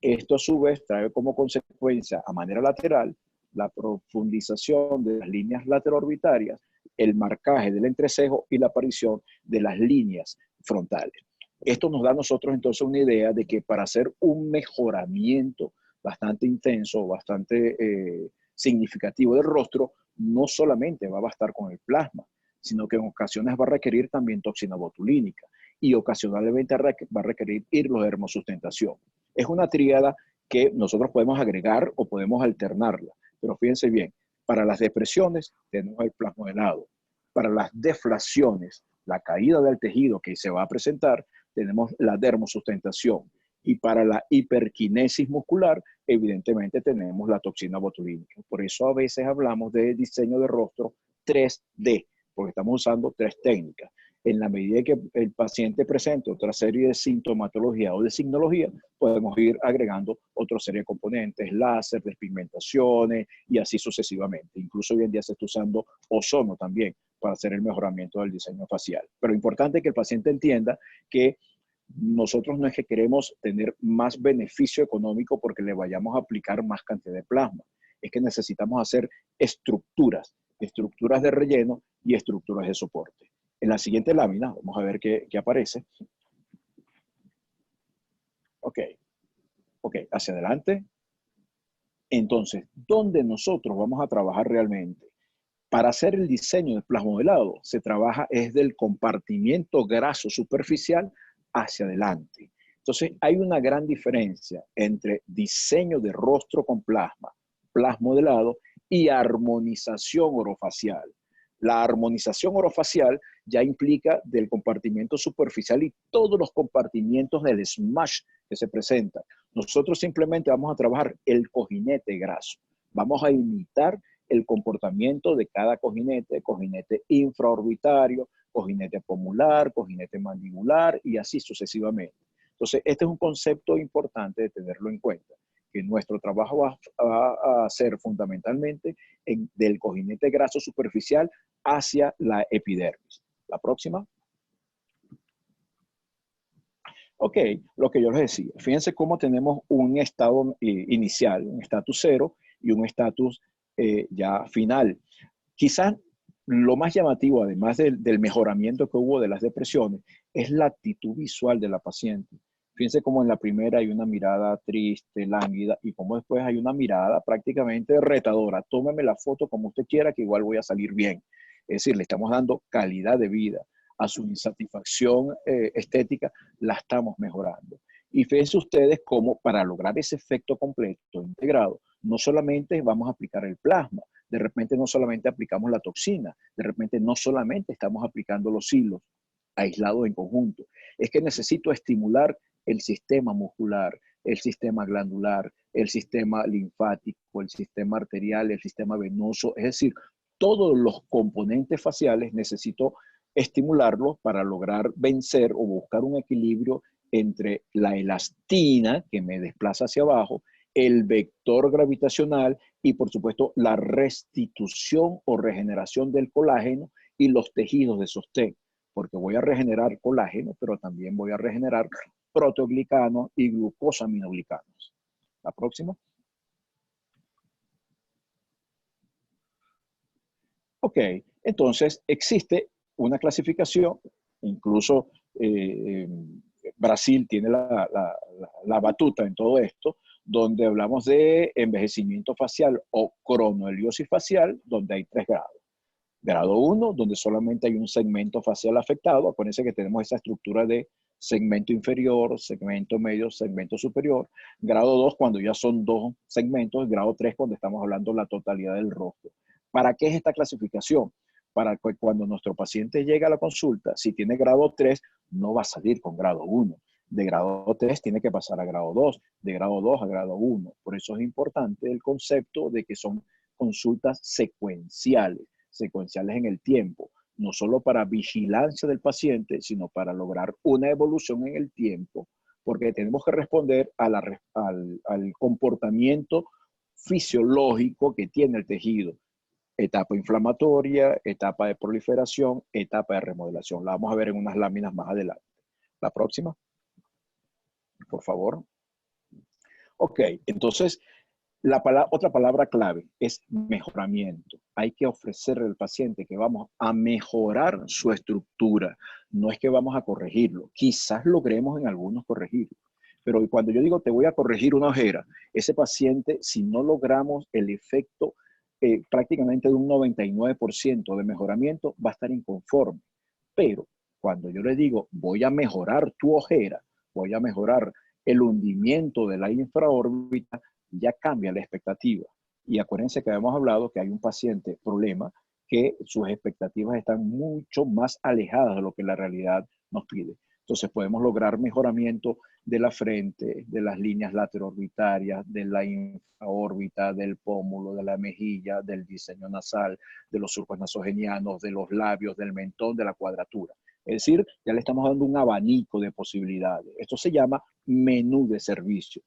Esto a su vez trae como consecuencia a manera lateral la profundización de las líneas lateroorbitarias, el marcaje del entrecejo y la aparición de las líneas frontales. Esto nos da a nosotros entonces una idea de que para hacer un mejoramiento bastante intenso, bastante significativo del rostro, no solamente va a bastar con el plasma, sino que en ocasiones va a requerir también toxina botulínica y ocasionalmente va a requerir hidrodermosustentación. Es una tríada que nosotros podemos agregar o podemos alternarla, pero fíjense bien, para las depresiones tenemos el plasmodelado, para las deflaciones, la caída del tejido que se va a presentar, tenemos la dermosustentación. Y para la hiperquinesis muscular, evidentemente tenemos la toxina botulínica. Por eso a veces hablamos de diseño de rostro 3D, porque estamos usando tres técnicas. En la medida que el paciente presente otra serie de sintomatología o de signología, podemos ir agregando otra serie de componentes, láser, despigmentaciones y así sucesivamente. Incluso hoy en día se está usando ozono también para hacer el mejoramiento del diseño facial. Pero importante que el paciente entienda que nosotros no es que queremos tener más beneficio económico porque le vayamos a aplicar más cantidad de plasma. Es que necesitamos hacer estructuras de relleno y estructuras de soporte. En la siguiente lámina, vamos a ver qué aparece. Ok, hacia adelante. Entonces, ¿dónde nosotros vamos a trabajar realmente? Para hacer el diseño del plasmodelado, se trabaja es del compartimiento graso superficial hacia adelante. Entonces, hay una gran diferencia entre diseño de rostro con plasmodelado y armonización orofacial. La armonización orofacial ya implica del compartimiento superficial y todos los compartimientos del smash que se presentan. Nosotros simplemente vamos a trabajar el cojinete graso. Vamos a imitar el comportamiento de cada cojinete infraorbitario, cojinete pomular, cojinete mandibular y así sucesivamente. Entonces, este es un concepto importante de tenerlo en cuenta, que nuestro trabajo va a ser fundamentalmente del cojinete graso superficial hacia la epidermis. La próxima. Ok, lo que yo les decía, fíjense cómo tenemos un estado inicial, un estatus 0 y un estatus ya final. Quizás lo más llamativo, además del mejoramiento que hubo de las depresiones, es la actitud visual de la paciente. Fíjense cómo en la primera hay una mirada triste, lánguida, y cómo después hay una mirada prácticamente retadora. Tómeme la foto como usted quiera, que igual voy a salir bien. Es decir, le estamos dando calidad de vida. A su insatisfacción estética la estamos mejorando. Y fíjense ustedes cómo para lograr ese efecto completo, integrado, no solamente vamos a aplicar el plasma, de repente no solamente aplicamos la toxina, de repente no solamente estamos aplicando los hilos aislados en conjunto, es que necesito estimular el sistema muscular, el sistema glandular, el sistema linfático, el sistema arterial, el sistema venoso, es decir, todos los componentes faciales necesito estimularlos para lograr vencer o buscar un equilibrio entre la elastina que me desplaza hacia abajo, el vector gravitacional y, por supuesto, la restitución o regeneración del colágeno y los tejidos de sostén, porque voy a regenerar colágeno, pero también voy a regenerar proteoglicanos y glucosaminoglicanos. La próxima. Ok, entonces existe una clasificación, incluso Brasil tiene la batuta en todo esto, donde hablamos de envejecimiento facial o cronoheliosis facial, donde hay 3 grados. Grado 1, donde solamente hay un segmento facial afectado. Acuérdense que tenemos esa estructura de segmento inferior, segmento medio, segmento superior. Grado 2, cuando ya son 2 segmentos. Grado 3, cuando estamos hablando de la totalidad del rostro. ¿Para qué es esta clasificación? Para que cuando nuestro paciente llega a la consulta, si tiene grado 3, no va a salir con grado 1. De grado 3 tiene que pasar a grado 2, de grado 2 a grado 1. Por eso es importante el concepto de que son consultas secuenciales en el tiempo, no solo para vigilancia del paciente, sino para lograr una evolución en el tiempo, porque tenemos que responder al comportamiento fisiológico que tiene el tejido. Etapa inflamatoria, etapa de proliferación, etapa de remodelación. La vamos a ver en unas láminas más adelante. La próxima, por favor. Ok, entonces, otra palabra clave es mejoramiento. Hay que ofrecerle al paciente que vamos a mejorar su estructura. No es que vamos a corregirlo. Quizás logremos en algunos corregirlo. Pero cuando yo digo te voy a corregir una ojera, ese paciente, si no logramos el efecto prácticamente de un 99% de mejoramiento, va a estar inconforme. Pero cuando yo le digo voy a mejorar tu ojera, voy a mejorar el hundimiento de la infraórbita, ya cambia la expectativa. Y acuérdense que habíamos hablado que hay un paciente problema que sus expectativas están mucho más alejadas de lo que la realidad nos pide. Entonces podemos lograr mejoramiento de la frente, de las líneas lateroorbitarias, de la infraórbita, del pómulo, de la mejilla, del diseño nasal, de los surcos nasogenianos, de los labios, del mentón, de la cuadratura. Es decir, ya le estamos dando un abanico de posibilidades. Esto se llama menú de servicios.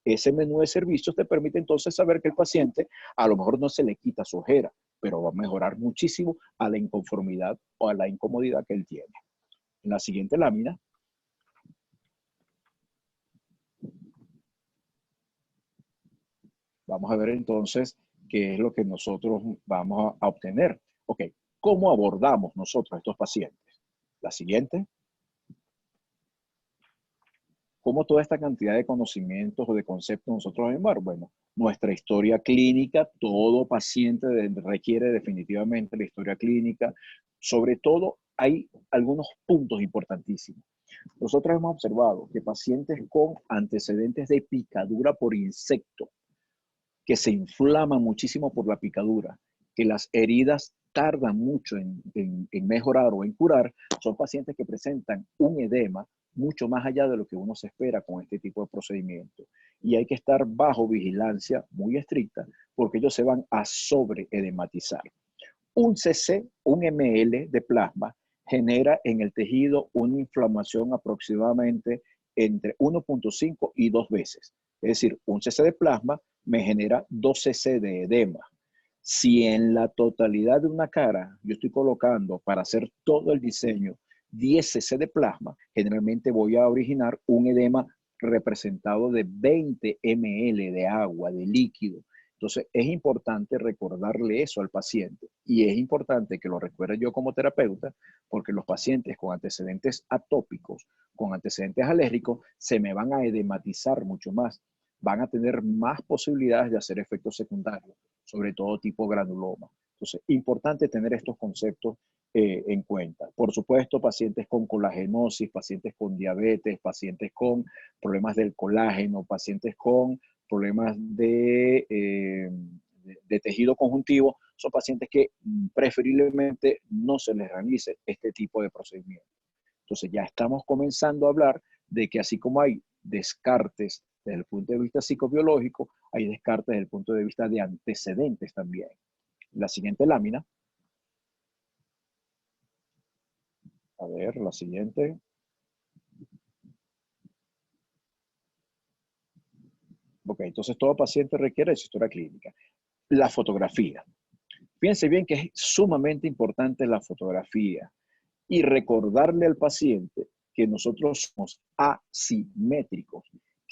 Ese menú de servicios te permite entonces saber que el paciente a lo mejor no se le quita su ojera, pero va a mejorar muchísimo a la inconformidad o a la incomodidad que él tiene. En la siguiente lámina. Vamos a ver entonces qué es lo que nosotros vamos a obtener. Ok, ¿cómo abordamos nosotros a estos pacientes? La siguiente. ¿Cómo toda esta cantidad de conocimientos o de conceptos nosotros vemos? Bueno, nuestra historia clínica, todo paciente requiere definitivamente la historia clínica. Sobre todo, hay algunos puntos importantísimos. Nosotros hemos observado que pacientes con antecedentes de picadura por insecto, que se inflaman muchísimo por la picadura, que las heridas tardan mucho en mejorar o en curar, son pacientes que presentan un edema mucho más allá de lo que uno se espera con este tipo de procedimiento. Y hay que estar bajo vigilancia muy estricta porque ellos se van a sobreedematizar. Un cc, un ml de plasma, genera en el tejido una inflamación aproximadamente entre 1.5 y 2 veces. Es decir, un cc de plasma me genera 2 cc de edema. Si en la totalidad de una cara yo estoy colocando para hacer todo el diseño 10 cc de plasma, generalmente voy a originar un edema representado de 20 ml de agua, de líquido. Entonces, es importante recordarle eso al paciente y es importante que lo recuerde yo como terapeuta porque los pacientes con antecedentes atópicos, con antecedentes alérgicos, se me van a edematizar mucho más. Van a tener más posibilidades de hacer efectos secundarios, sobre todo tipo granuloma. Entonces, importante tener estos conceptos en cuenta. Por supuesto, pacientes con colagenosis, pacientes con diabetes, pacientes con problemas del colágeno, pacientes con problemas de tejido conjuntivo, son pacientes que preferiblemente no se les realice este tipo de procedimiento. Entonces ya estamos comenzando a hablar de que así como hay descartes desde el punto de vista psicobiológico, hay descartes desde el punto de vista de antecedentes también. La siguiente lámina. A ver, la siguiente. Ok, entonces todo paciente requiere de su historia clínica. La fotografía. Fíjense bien que es sumamente importante la fotografía y recordarle al paciente que nosotros somos asimétricos.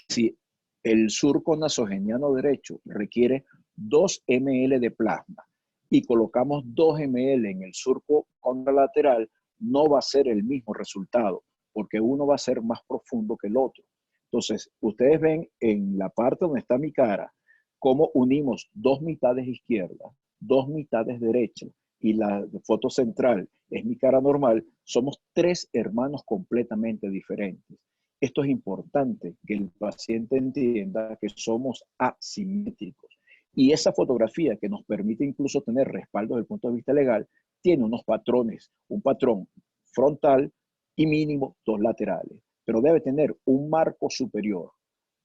Si el surco nasogeniano derecho requiere 2 ml de plasma y colocamos 2 ml en el surco contralateral, no va a ser el mismo resultado, porque uno va a ser más profundo que el otro. Entonces, ustedes ven en la parte donde está mi cara, cómo unimos 2 mitades izquierdas, 2 mitades derechas, y la foto central es mi cara normal, somos 3 hermanos completamente diferentes. Esto es importante que el paciente entienda que somos asimétricos. Y esa fotografía que nos permite incluso tener respaldo desde el punto de vista legal, tiene unos patrones, un patrón frontal y mínimo 2 laterales. Pero debe tener un marco superior,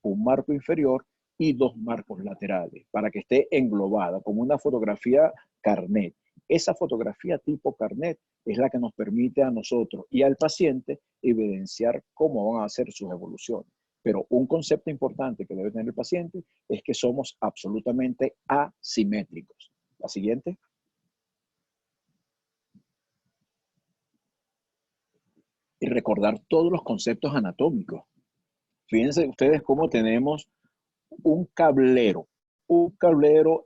un marco inferior y 2 marcos laterales para que esté englobada como una fotografía carnet. Esa fotografía tipo carnet es la que nos permite a nosotros y al paciente evidenciar cómo van a ser sus evoluciones. Pero un concepto importante que debe tener el paciente es que somos absolutamente asimétricos. La siguiente. Y recordar todos los conceptos anatómicos. Fíjense ustedes cómo tenemos un cablero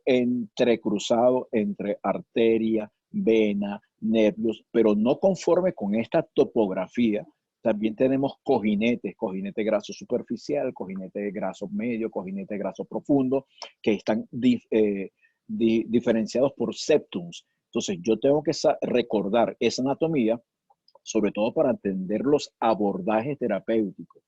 entrecruzado entre arteria, vena, nervios, pero no conforme con esta topografía. También tenemos cojinetes, cojinete graso superficial, cojinete graso medio, cojinete graso profundo, que están diferenciados por septums. Entonces yo tengo que recordar esa anatomía, sobre todo para entender los abordajes terapéuticos.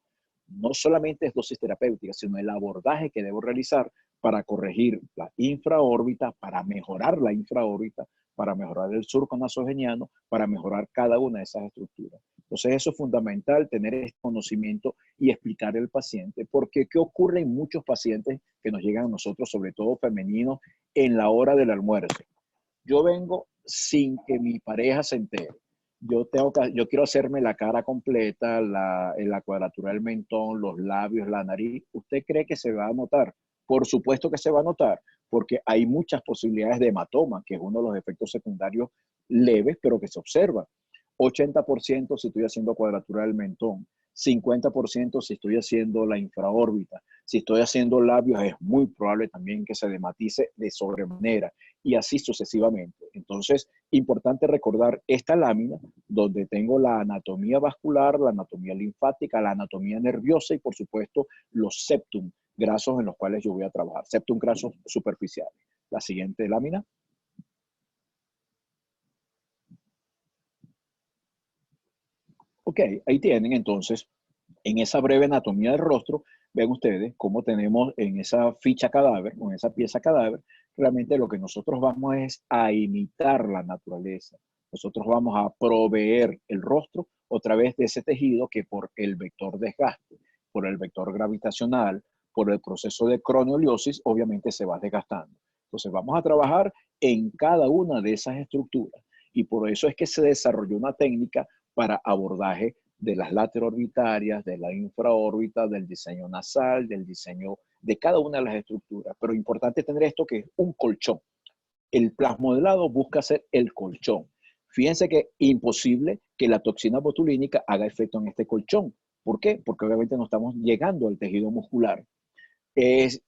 No solamente es dosis terapéutica, sino el abordaje que debo realizar para corregir la infraórbita, para mejorar la infraórbita, para mejorar el surco nasogeniano, para mejorar cada una de esas estructuras. Entonces eso es fundamental, tener este conocimiento y explicar al paciente, porque ¿qué ocurre en muchos pacientes que nos llegan a nosotros, sobre todo femeninos, en la hora del almuerzo? Yo vengo sin que mi pareja se entere. Yo quiero hacerme la cara completa, la cuadratura del mentón, los labios, la nariz. ¿Usted cree que se va a notar? Por supuesto que se va a notar, porque hay muchas posibilidades de hematoma, que es uno de los efectos secundarios leves, pero que se observa. 80% si estoy haciendo cuadratura del mentón. 50% si estoy haciendo la infraórbita. Si estoy haciendo labios, es muy probable también que se dematice de sobremanera y así sucesivamente. Entonces, importante recordar esta lámina donde tengo la anatomía vascular, la anatomía linfática, la anatomía nerviosa y, por supuesto, los septum grasos en los cuales yo voy a trabajar. Septum grasos superficiales. La siguiente lámina. Ok, ahí tienen entonces, en esa breve anatomía del rostro, ven ustedes cómo tenemos en esa ficha cadáver, o en esa pieza cadáver, realmente lo que nosotros vamos es a imitar la naturaleza. Nosotros vamos a proveer el rostro otra vez de ese tejido que por el vector desgaste, por el vector gravitacional, por el proceso de croneoliosis, obviamente se va desgastando. Entonces vamos a trabajar en cada una de esas estructuras y por eso es que se desarrolló una técnica para abordaje de las lateroorbitarias, de la infraórbita, del diseño nasal, del diseño de cada una de las estructuras. Pero importante tener esto que es un colchón. El plasmodelado busca ser el colchón. Fíjense que es imposible que la toxina botulínica haga efecto en este colchón. ¿Por qué? Porque obviamente no estamos llegando al tejido muscular.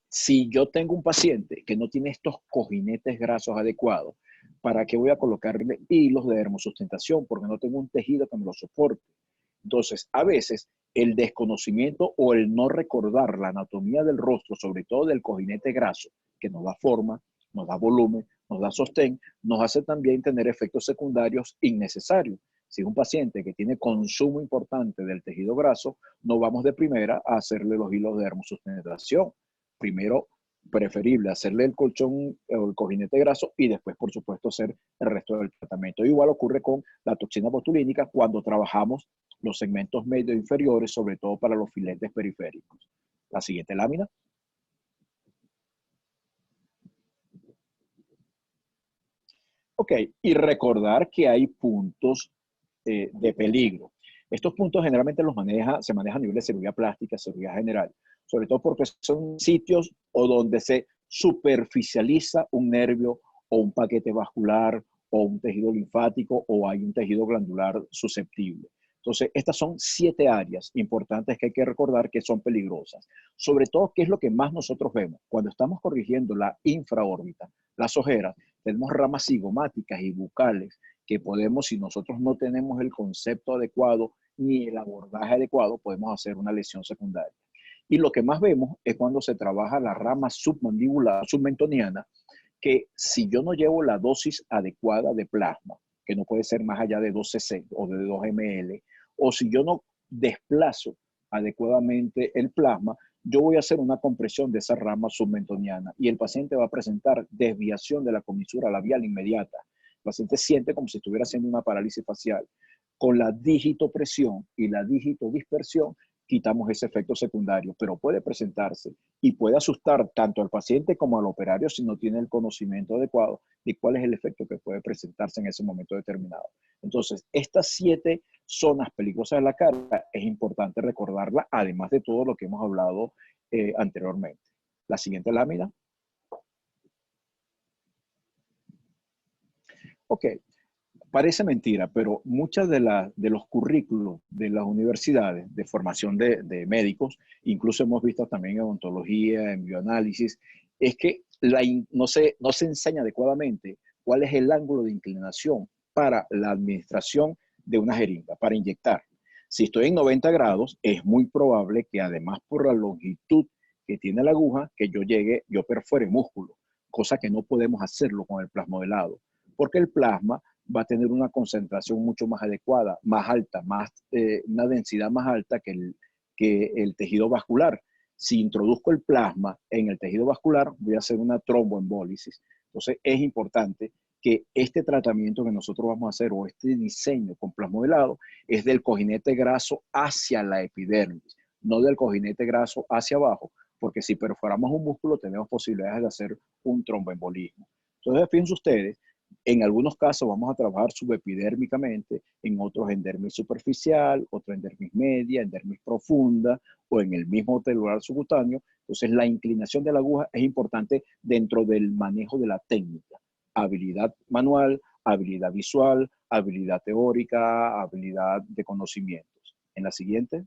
Si yo tengo un paciente que no tiene estos cojinetes grasos adecuados, ¿para qué voy a colocarle hilos de dermosustentación? Porque no tengo un tejido que me lo soporte. Entonces, a veces, el desconocimiento o el no recordar la anatomía del rostro, sobre todo del cojinete graso, que nos da forma, nos da volumen, nos da sostén, nos hace también tener efectos secundarios innecesarios. Si es un paciente que tiene consumo importante del tejido graso, no vamos de primera a hacerle los hilos de dermosustentación. Primero, preferible hacerle el colchón o el cojinete graso y después, por supuesto, hacer el resto del tratamiento. Igual ocurre con la toxina botulínica cuando trabajamos los segmentos medio inferiores, sobre todo para los filetes periféricos. La siguiente lámina. Ok, y recordar que hay puntos de peligro. Estos puntos generalmente se manejan a nivel de cirugía plástica, cirugía general, sobre todo porque son sitios o donde se superficializa un nervio o un paquete vascular o un tejido linfático o hay un tejido glandular susceptible. Entonces, estas son 7 áreas importantes que hay que recordar que son peligrosas. Sobre todo, ¿qué es lo que más nosotros vemos? Cuando estamos corrigiendo la infraórbita, las ojeras, tenemos ramas cigomáticas y bucales que podemos, si nosotros no tenemos el concepto adecuado ni el abordaje adecuado, podemos hacer una lesión secundaria. Y lo que más vemos es cuando se trabaja la rama submandibular, submentoniana, que si yo no llevo la dosis adecuada de plasma, que no puede ser más allá de 2 cc o de 2 ml, o si yo no desplazo adecuadamente el plasma, yo voy a hacer una compresión de esa rama submentoniana y el paciente va a presentar desviación de la comisura labial inmediata. El paciente siente como si estuviera haciendo una parálisis facial. Con la digitopresión y la digitodispersión quitamos ese efecto secundario, pero puede presentarse y puede asustar tanto al paciente como al operario si no tiene el conocimiento adecuado de cuál es el efecto que puede presentarse en ese momento determinado. Entonces, estas 7 zonas peligrosas de la cara es importante recordarlas, además de todo lo que hemos hablado anteriormente. La siguiente lámina. Ok. Parece mentira, pero muchas de los currículos de las universidades de formación de médicos, incluso hemos visto también en odontología, en bioanálisis, es que no se enseña adecuadamente cuál es el ángulo de inclinación para la administración de una jeringa, para inyectar. Si estoy en 90 grados, es muy probable que además por la longitud que tiene la aguja, que yo perfore músculo, cosa que no podemos hacerlo con el plasmodelado, porque el plasma va a tener una concentración mucho más adecuada, más alta, una densidad más alta que el tejido vascular. Si introduzco el plasma en el tejido vascular, voy a hacer una tromboembólisis. Entonces, es importante que este tratamiento que nosotros vamos a hacer o este diseño con plasmodelado es del cojinete graso hacia la epidermis, no del cojinete graso hacia abajo, porque si perforamos un músculo tenemos posibilidades de hacer un tromboembolismo. Entonces, fíjense ustedes, en algunos casos vamos a trabajar subepidérmicamente, en otros en dermis superficial, otro en dermis media, en dermis profunda o en el mismo telular subcutáneo. Entonces la inclinación de la aguja es importante dentro del manejo de la técnica. Habilidad manual, habilidad visual, habilidad teórica, habilidad de conocimientos. En la siguiente.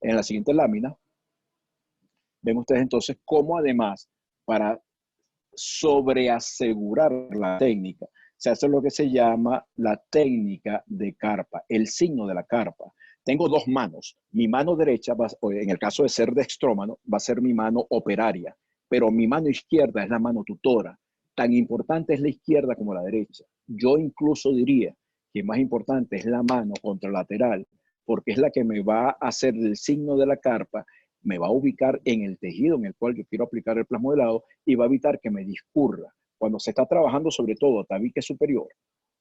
En la siguiente lámina, ven ustedes entonces cómo además, para sobreasegurar la técnica, se hace lo que se llama la técnica de carpa, el signo de la carpa. Tengo dos manos. Mi mano derecha, en el caso de ser dextrómano, va a ser mi mano operaria, pero mi mano izquierda es la mano tutora. Tan importante es la izquierda como la derecha. Yo incluso diría que más importante es la mano contralateral, porque es la que me va a hacer el signo de la carpa, me va a ubicar en el tejido en el cual yo quiero aplicar el plasmodelado y va a evitar que me discurra. Cuando se está trabajando sobre todo tabique superior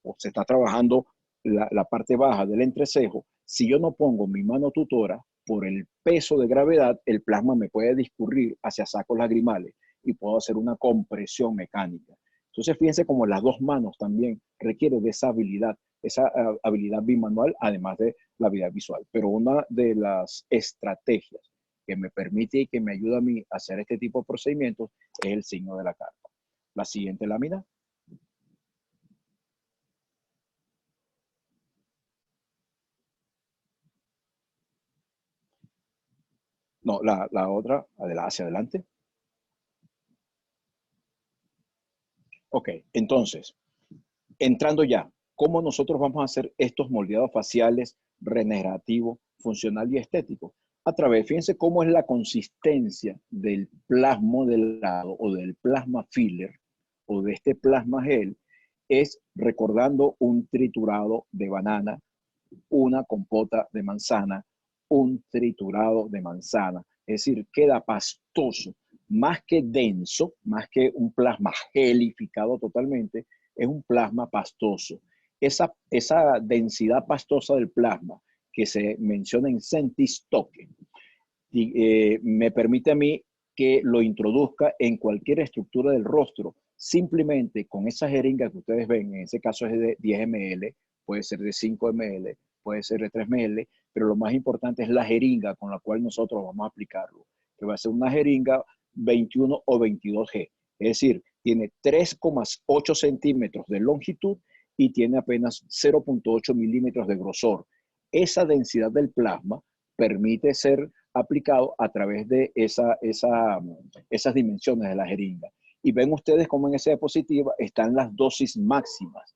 o se está trabajando la parte baja del entrecejo, si yo no pongo mi mano tutora, por el peso de gravedad, el plasma me puede discurrir hacia sacos lagrimales y puedo hacer una compresión mecánica. Entonces, fíjense como las dos manos también requieren de esa habilidad bimanual, además de la habilidad visual. Pero una de las estrategias que me permite y que me ayuda a mí a hacer este tipo de procedimientos es el signo de la carpa. La siguiente lámina. No, la otra, hacia adelante. Ok, entonces, entrando ya, ¿cómo nosotros vamos a hacer estos moldeados faciales regenerativos, funcional y estéticos? A través, fíjense cómo es la consistencia del plasmodelado o del plasma filler o de este plasma gel, es recordando un triturado de banana, una compota de manzana, un triturado de manzana. Es decir, queda pastoso, más que denso, más que un plasma gelificado totalmente, es un plasma pastoso. Esa densidad pastosa del plasma que se menciona en centistoque, me permite a mí que lo introduzca en cualquier estructura del rostro, simplemente con esa jeringa que ustedes ven, en ese caso es de 10 ml, puede ser de 5 ml, puede ser de 3 ml, pero lo más importante es la jeringa con la cual nosotros vamos a aplicarlo, que va a ser una jeringa 21 o 22G, es decir, tiene 3,8 centímetros de longitud y tiene apenas 0,8 milímetros de grosor. Esa densidad del plasma permite ser aplicado a través de esas dimensiones de la jeringa. Y ven ustedes cómo en esa diapositiva están las dosis máximas.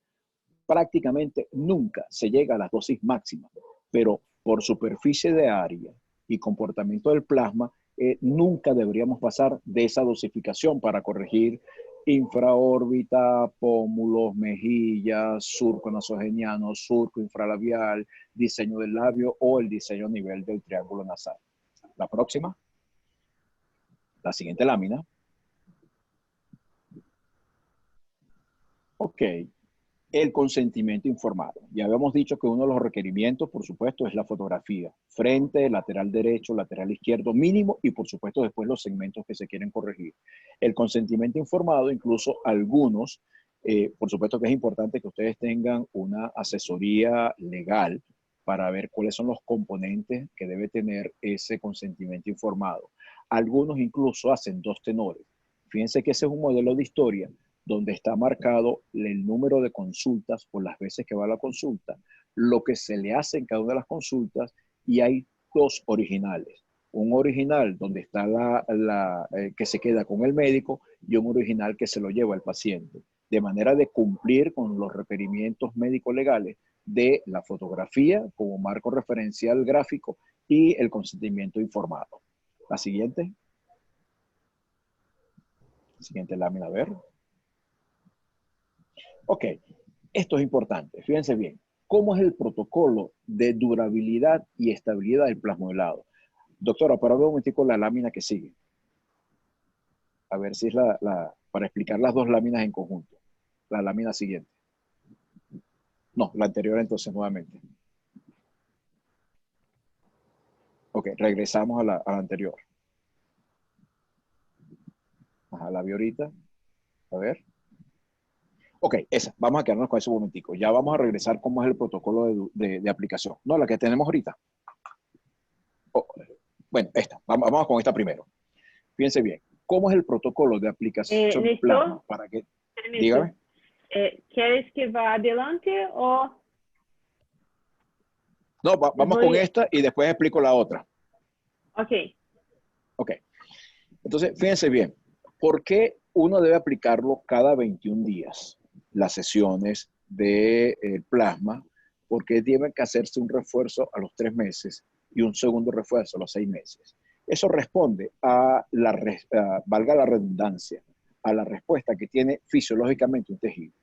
Prácticamente nunca se llega a las dosis máximas, pero por superficie de área y comportamiento del plasma, nunca deberíamos pasar de esa dosificación para corregir infraórbita, pómulos, mejillas, surco nasogeniano, surco infralabial, diseño del labio o el diseño a nivel del triángulo nasal. La próxima. La siguiente lámina. Ok. El consentimiento informado. Ya habíamos dicho que uno de los requerimientos, por supuesto, es la fotografía. Frente, lateral derecho, lateral izquierdo, mínimo, y por supuesto después los segmentos que se quieren corregir. El consentimiento informado, incluso algunos, por supuesto que es importante que ustedes tengan una asesoría legal para ver cuáles son los componentes que debe tener ese consentimiento informado. Algunos incluso hacen 2 tenores. Fíjense que ese es un modelo de historia donde está marcado el número de consultas por las veces que va a la consulta, lo que se le hace en cada una de las consultas, y hay 2 originales. Un original donde está que se queda con el médico y un original que se lo lleva el paciente, de manera de cumplir con los requerimientos médico-legales de la fotografía como marco referencial gráfico y el consentimiento informado. La siguiente. Siguiente lámina, a ver. Ok, esto es importante, fíjense bien. ¿Cómo es el protocolo de durabilidad y estabilidad del plasmodelado? Doctora, para ver un momentico la lámina que sigue. A ver si es para explicar las 2 láminas en conjunto. La lámina siguiente. No, la anterior entonces nuevamente. Ok, regresamos a la anterior. Ajá, la vi ahorita. A ver. Ok, esa. Vamos a quedarnos con ese momentico. Ya vamos a regresar cómo es el protocolo de aplicación. No, la que tenemos ahorita. Oh, bueno, esta. Vamos con esta primero. Fíjense bien. ¿Cómo es el protocolo de aplicación plasma? Para que, dígame. ¿Quieres que va adelante o...? No, vamos con esta y después explico la otra. Ok. Ok. Entonces, fíjense bien, ¿por qué uno debe aplicarlo cada 21 días? Las sesiones de plasma, porque debe que hacerse un refuerzo a los 3 meses y un segundo refuerzo a los 6 meses. Eso responde a valga la redundancia, a la respuesta que tiene fisiológicamente un tejido.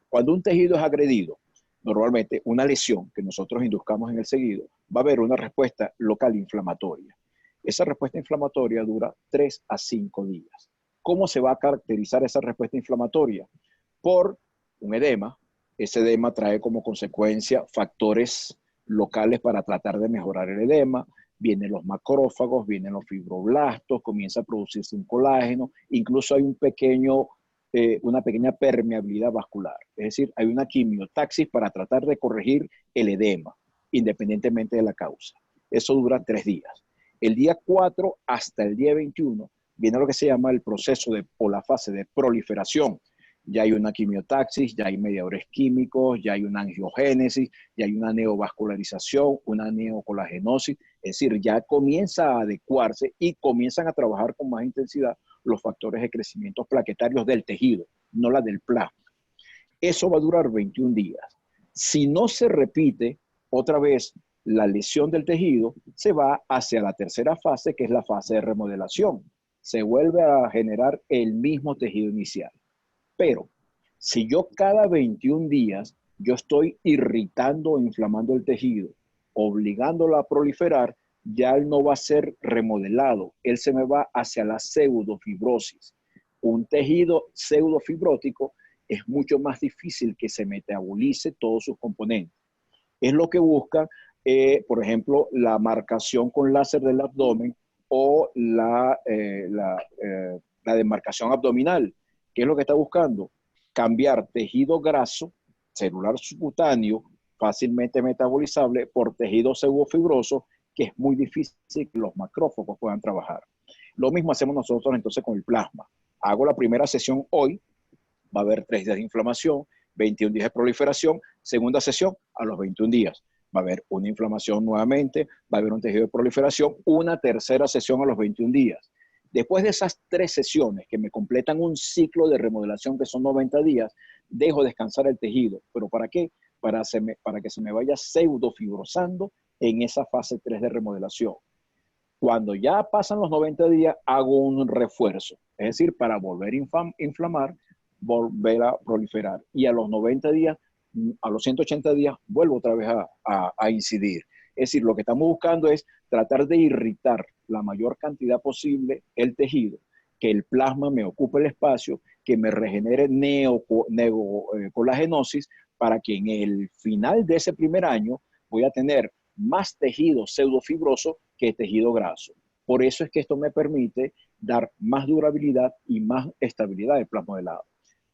Cuando un tejido es agredido, normalmente una lesión que nosotros induzcamos en el seguido, va a haber una respuesta local inflamatoria. Esa respuesta inflamatoria dura 3 a 5 días. ¿Cómo se va a caracterizar esa respuesta inflamatoria? Por un edema. Ese edema trae como consecuencia factores locales para tratar de mejorar el edema. Vienen los macrófagos, vienen los fibroblastos, comienza a producirse un colágeno, incluso hay una pequeña permeabilidad vascular. Es decir, hay una quimiotaxis para tratar de corregir el edema, independientemente de la causa. Eso dura 3 días. El día 4 hasta el día 21 viene lo que se llama el proceso o la fase de proliferación. Ya hay una quimiotaxis, ya hay mediadores químicos, ya hay una angiogénesis, ya hay una neovascularización, una neocolagenosis. Es decir, ya comienza a adecuarse y comienzan a trabajar con más intensidad los factores de crecimiento plaquetarios del tejido, no la del plasma. Eso va a durar 21 días. Si no se repite otra vez la lesión del tejido, se va hacia la tercera fase, que es la fase de remodelación. Se vuelve a generar el mismo tejido inicial. Pero si yo cada 21 días yo estoy irritando o inflamando el tejido, obligándolo a proliferar, ya él no va a ser remodelado, él se me va hacia la pseudofibrosis. Un tejido pseudofibrótico es mucho más difícil que se metabolice todos sus componentes. Es lo que busca, por ejemplo, la marcación con láser del abdomen o la demarcación abdominal. ¿Qué es lo que está buscando? Cambiar tejido graso, celular subcutáneo, fácilmente metabolizable, por tejido pseudofibroso, que es muy difícil que los macrófagos puedan trabajar. Lo mismo hacemos nosotros entonces con el plasma. Hago la primera sesión hoy, va a haber 3 días de inflamación, 21 días de proliferación, segunda sesión a los 21 días. Va a haber una inflamación nuevamente, va a haber un tejido de proliferación, una tercera sesión a los 21 días. Después de esas 3 sesiones que me completan un ciclo de remodelación que son 90 días, dejo descansar el tejido. ¿Pero para qué? Para que se me vaya pseudofibrosando en esa fase 3 de remodelación. Cuando ya pasan los 90 días, hago un refuerzo. Es decir, para volver a inflamar, volver a proliferar. Y a los 90 días, a los 180 días, vuelvo otra vez a incidir. Es decir, lo que estamos buscando es tratar de irritar la mayor cantidad posible el tejido, que el plasma me ocupe el espacio, que me regenere neocolagenosis, para que en el final de ese primer año voy a tener más tejido pseudofibroso que tejido graso. Por eso es que esto me permite dar más durabilidad y más estabilidad del plasma modelado.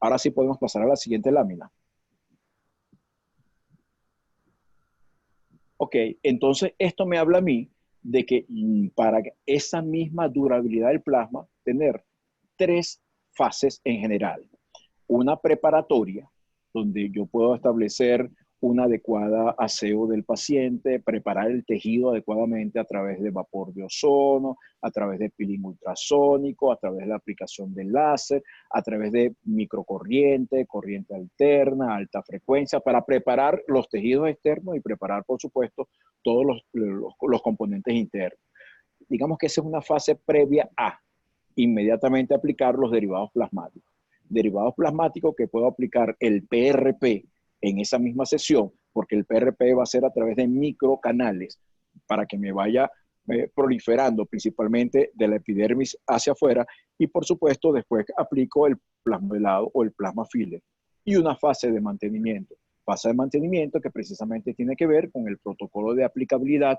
Ahora sí podemos pasar a la siguiente lámina. Ok, entonces esto me habla a mí de que para esa misma durabilidad del plasma, tener 3 fases en general. Una preparatoria, donde yo puedo establecer un adecuado aseo del paciente, preparar el tejido adecuadamente a través de vapor de ozono, a través de peeling ultrasónico, a través de la aplicación de láser, a través de microcorriente, corriente alterna, alta frecuencia, para preparar los tejidos externos y preparar, por supuesto, todos los componentes internos. Digamos que esa es una fase previa a inmediatamente aplicar los derivados plasmáticos. Derivados plasmáticos que puedo aplicar el PRP en esa misma sesión, porque el PRP va a ser a través de microcanales para que me vaya proliferando principalmente de la epidermis hacia afuera, y por supuesto después aplico el plasma helado o el plasma filler. Y una fase de mantenimiento. Fase de mantenimiento que precisamente tiene que ver con el protocolo de aplicabilidad.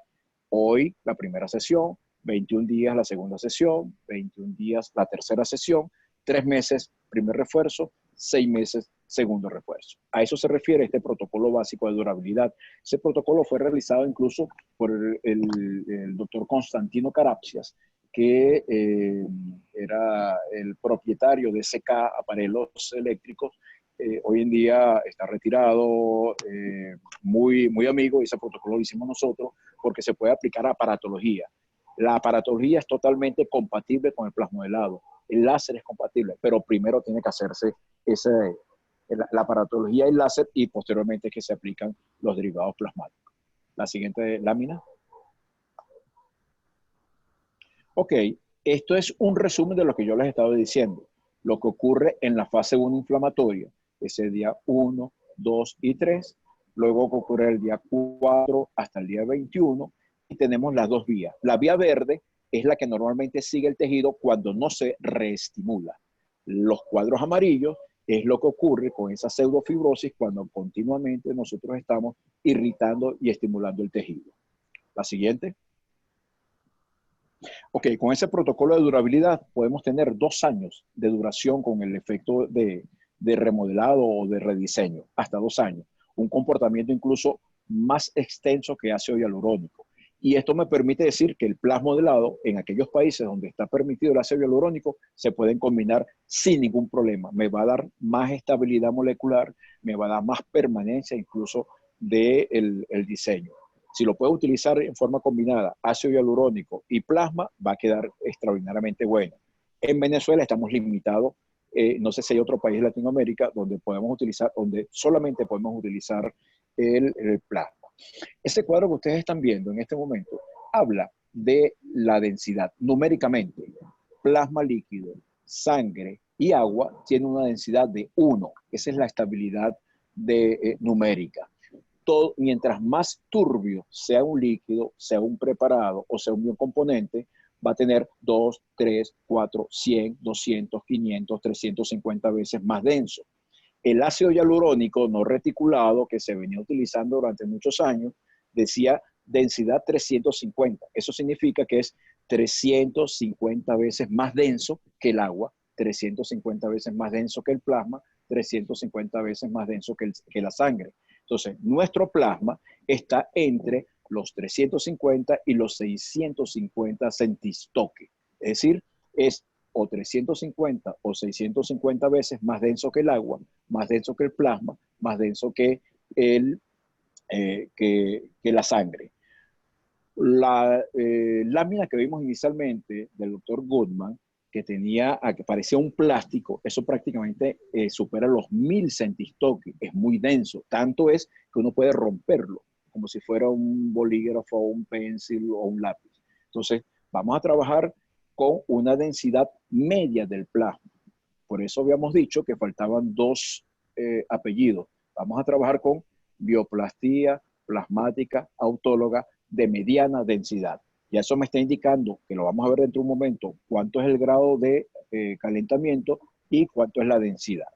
Hoy la primera sesión, 21 días la segunda sesión, 21 días la tercera sesión, 3 meses primer refuerzo, 6 meses segundo refuerzo. A eso se refiere este protocolo básico de durabilidad. Ese protocolo fue realizado incluso por el doctor Constantino Carapsias, que era el propietario de SK Aparelhos Eléctricos. Hoy en día está retirado, muy amigo, y ese protocolo lo hicimos nosotros porque se puede aplicar a aparatología. La aparatología es totalmente compatible con el plasmodelado. El láser es compatible, pero primero tiene que hacerse la aparatología y el láser y posteriormente que se aplican los derivados plasmáticos. La siguiente lámina. Ok, esto es un resumen de lo que yo les he estado diciendo. Lo que ocurre en la fase 1 inflamatoria, ese día 1, 2 y 3, luego que ocurre el día 4 hasta el día 21, y tenemos las dos vías. La vía verde es la que normalmente sigue el tejido cuando no se reestimula. Los cuadros amarillos es lo que ocurre con esa pseudofibrosis cuando continuamente nosotros estamos irritando y estimulando el tejido. La siguiente. Ok, con ese protocolo de durabilidad podemos tener 2 años de duración con el efecto de remodelado o de rediseño, hasta 2 años. Un comportamiento incluso más extenso que ácido hialurónico. Y esto me permite decir que el plasmodelado, en aquellos países donde está permitido el ácido hialurónico, se pueden combinar sin ningún problema. Me va a dar más estabilidad molecular, me va a dar más permanencia incluso del diseño. Si lo puedo utilizar en forma combinada, ácido hialurónico y plasma, va a quedar extraordinariamente bueno. En Venezuela estamos limitados, no sé si hay otro país de Latinoamérica donde podemos utilizar, donde solamente podemos utilizar el plasma. Ese cuadro que ustedes están viendo en este momento habla de la densidad numéricamente. Plasma líquido, sangre y agua tienen una densidad de 1. Esa es la estabilidad numérica. Todo, mientras más turbio sea un líquido, sea un preparado o sea un biocomponente, va a tener 2, 3, 4, 100, 200, 500, 350 veces más denso. El ácido hialurónico no reticulado que se venía utilizando durante muchos años decía densidad 350. Eso significa que es 350 veces más denso que el agua, 350 veces más denso que el plasma, 350 veces más denso que la sangre. Entonces, nuestro plasma está entre los 350 y los 650 centistoque. Es decir, es o 350 o 650 veces más denso que el agua, más denso que el plasma, más denso que la sangre. La lámina que vimos inicialmente del doctor Goodman, que parecía un plástico, eso prácticamente supera los 1000 centistoques, es muy denso, tanto es que uno puede romperlo, como si fuera un bolígrafo, o un pencil o un lápiz. Entonces, vamos a trabajar con una densidad media del plasma. Por eso habíamos dicho que faltaban 2 apellidos. Vamos a trabajar con bioplastía plasmática autóloga de mediana densidad. Y eso me está indicando, que lo vamos a ver dentro de un momento, cuánto es el grado de calentamiento y cuánto es la densidad.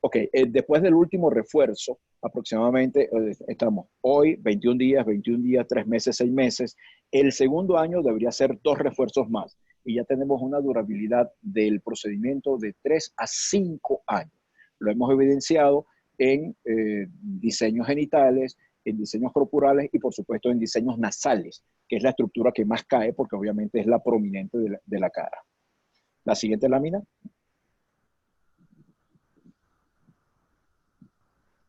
Ok, después del último refuerzo, aproximadamente estamos hoy, 21 días, 3 meses, 6 meses. El segundo año debería ser 2 refuerzos más. Y ya tenemos una durabilidad del procedimiento de 3 a 5 años. Lo hemos evidenciado en diseños genitales, en diseños corporales y por supuesto en diseños nasales, que es la estructura que más cae porque obviamente es la prominente de la cara. La siguiente lámina.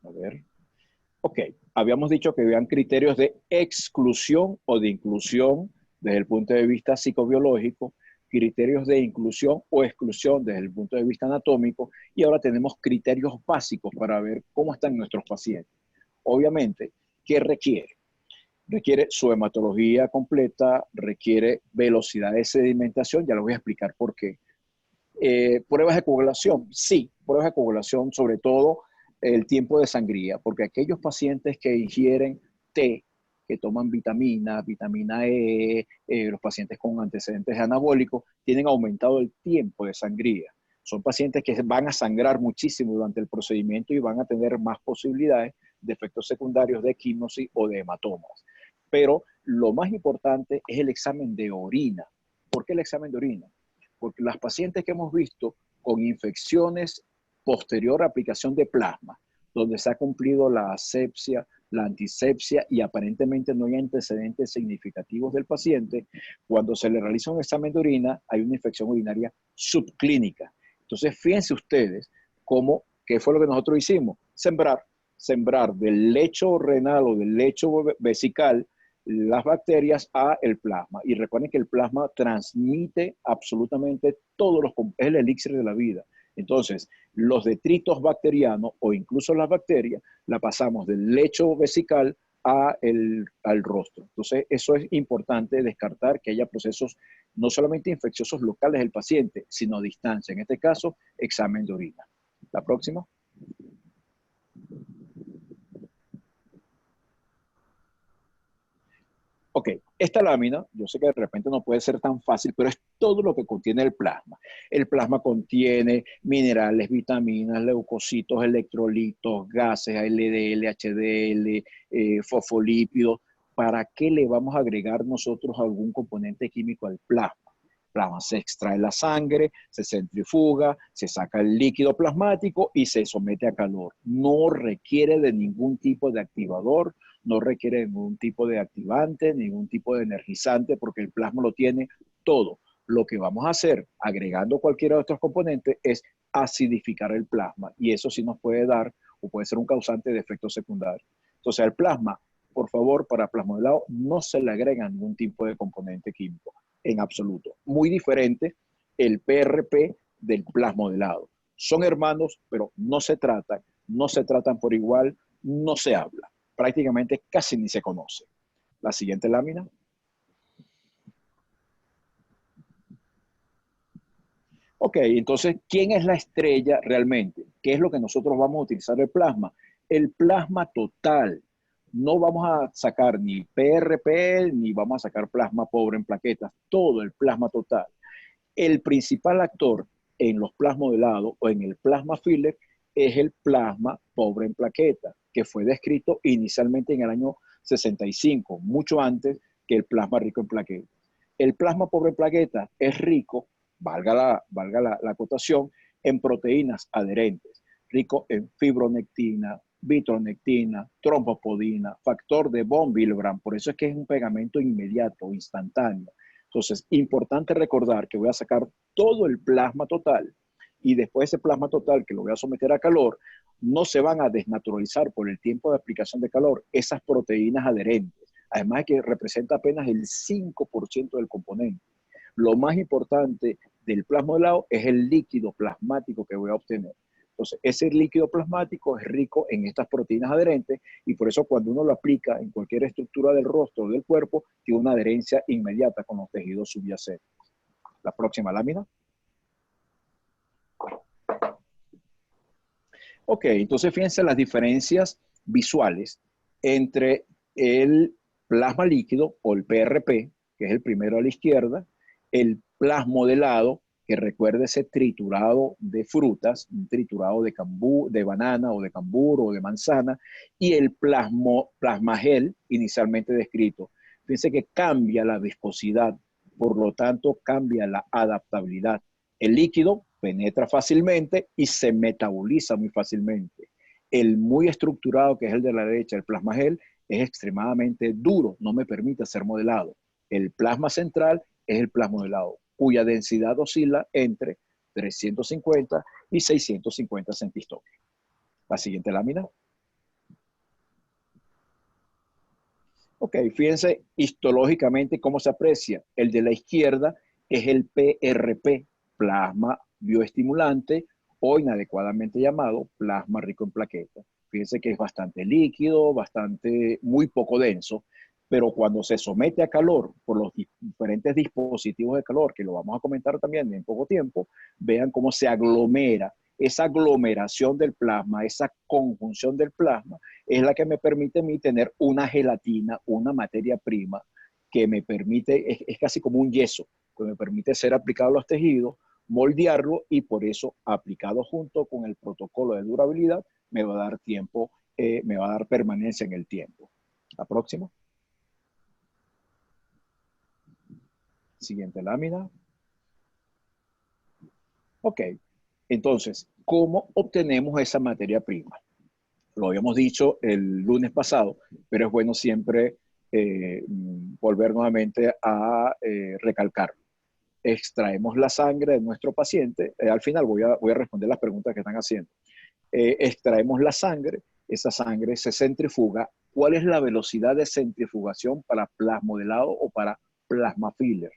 A ver. Ok, habíamos dicho que habían criterios de exclusión o de inclusión desde el punto de vista psicobiológico, criterios de inclusión o exclusión desde el punto de vista anatómico, y ahora tenemos criterios básicos para ver cómo están nuestros pacientes. Obviamente, ¿qué requiere? Requiere su hematología completa, requiere velocidad de sedimentación, ya les voy a explicar por qué. Pruebas de coagulación, sí, pruebas de coagulación, sobre todo el tiempo de sangría, porque aquellos pacientes que ingieren té, que toman vitamina E, los pacientes con antecedentes anabólicos, tienen aumentado el tiempo de sangría. Son pacientes que van a sangrar muchísimo durante el procedimiento y van a tener más posibilidades de efectos secundarios de equimosis o de hematomas. Pero lo más importante es el examen de orina. ¿Por qué el examen de orina? Porque las pacientes que hemos visto con infecciones posterior a aplicación de plasma, donde se ha cumplido la asepsia, la antisepsia y aparentemente no hay antecedentes significativos del paciente, cuando se le realiza un examen de orina hay una infección urinaria subclínica. Entonces, fíjense ustedes qué fue lo que nosotros hicimos, sembrar del lecho renal o del lecho vesical las bacterias a el plasma. Y recuerden que el plasma transmite absolutamente todos los, es el elixir de la vida. Entonces, los detritos bacterianos o incluso las bacterias, la pasamos del lecho vesical al rostro. Entonces, eso es importante descartar que haya procesos no solamente infecciosos locales del paciente, sino a distancia. En este caso, examen de orina. La próxima. Ok, esta lámina, yo sé que de repente no puede ser tan fácil, pero es todo lo que contiene el plasma. El plasma contiene minerales, vitaminas, leucocitos, electrolitos, gases, LDL, HDL, fosfolípidos. ¿Para qué le vamos a agregar nosotros algún componente químico al plasma? El plasma se extrae la sangre, se centrifuga, se saca el líquido plasmático y se somete a calor. No requiere de ningún tipo de activador, no requiere ningún tipo de activante, ningún tipo de energizante, porque el plasma lo tiene todo. Lo que vamos a hacer, agregando cualquiera de estos componentes, es acidificar el plasma, y eso sí nos puede dar, o puede ser un causante de efectos secundarios. Entonces, al plasma, por favor, para plasmodelado, no se le agrega ningún tipo de componente químico, en absoluto. Muy diferente el PRP del plasmodelado. Son hermanos, pero no se tratan por igual, no se habla. Prácticamente casi ni se conoce. La siguiente lámina. Ok, entonces, ¿quién es la estrella realmente? ¿Qué es lo que nosotros vamos a utilizar el plasma? El plasma total. No vamos a sacar ni PRP, ni vamos a sacar plasma pobre en plaquetas, todo el plasma total. El principal actor en los plasmodelados o en el plasma filler es el plasma pobre en plaquetas, que fue descrito inicialmente en el año 65, mucho antes que el plasma rico en plaquetas. El plasma pobre en plaquetas es rico, valga la acotación, en proteínas adherentes, rico en fibronectina, vitronectina, trombopodina, factor de von Willebrand. Por eso es que es un pegamento inmediato, instantáneo. Entonces, importante recordar que voy a sacar todo el plasma total, y después ese plasma total que lo voy a someter a calor, no se van a desnaturalizar por el tiempo de aplicación de calor esas proteínas adherentes. Además de que representa apenas el 5% del componente. Lo más importante del plasmodelado es el líquido plasmático que voy a obtener. Entonces, ese líquido plasmático es rico en estas proteínas adherentes, y por eso cuando uno lo aplica en cualquier estructura del rostro o del cuerpo, tiene una adherencia inmediata con los tejidos subyacentes. La próxima lámina. Ok, entonces fíjense las diferencias visuales entre el plasma líquido o el PRP, que es el primero a la izquierda, el plasmodelado, que recuerde ese triturado de frutas, un triturado de banana o de cambur o de manzana, y el plasmagel inicialmente descrito. Fíjense que cambia la viscosidad, por lo tanto cambia la adaptabilidad. El líquido penetra fácilmente y se metaboliza muy fácilmente. El muy estructurado, que es el de la derecha, el plasmagel, es extremadamente duro, no me permite ser modelado. El plasma central es el plasmodelado, cuya densidad oscila entre 350 y 650 centistoques. La siguiente lámina. Ok, fíjense histológicamente cómo se aprecia. El de la izquierda es el PRP, plasma bioestimulante, o inadecuadamente llamado plasma rico en plaquetas. Fíjense que es bastante líquido, muy poco denso, pero cuando se somete a calor por los diferentes dispositivos de calor, que lo vamos a comentar también en poco tiempo, vean cómo se aglomera. Esa aglomeración del plasma, esa conjunción del plasma, es la que me permite a mí tener una gelatina, una materia prima, que me permite, es casi como un yeso, que me permite ser aplicado a los tejidos, moldearlo, y por eso aplicado junto con el protocolo de durabilidad me va a dar tiempo, me va a dar permanencia en el tiempo. La próxima. Siguiente lámina. Ok, entonces, ¿cómo obtenemos esa materia prima? Lo habíamos dicho el lunes pasado, pero es bueno siempre volver nuevamente a recalcarlo. Extraemos la sangre de nuestro paciente. Al final voy a responder las preguntas que están haciendo. Extraemos la sangre, esa sangre se centrifuga ¿cuál es la velocidad de centrifugación para plasmodelado o para plasma filler?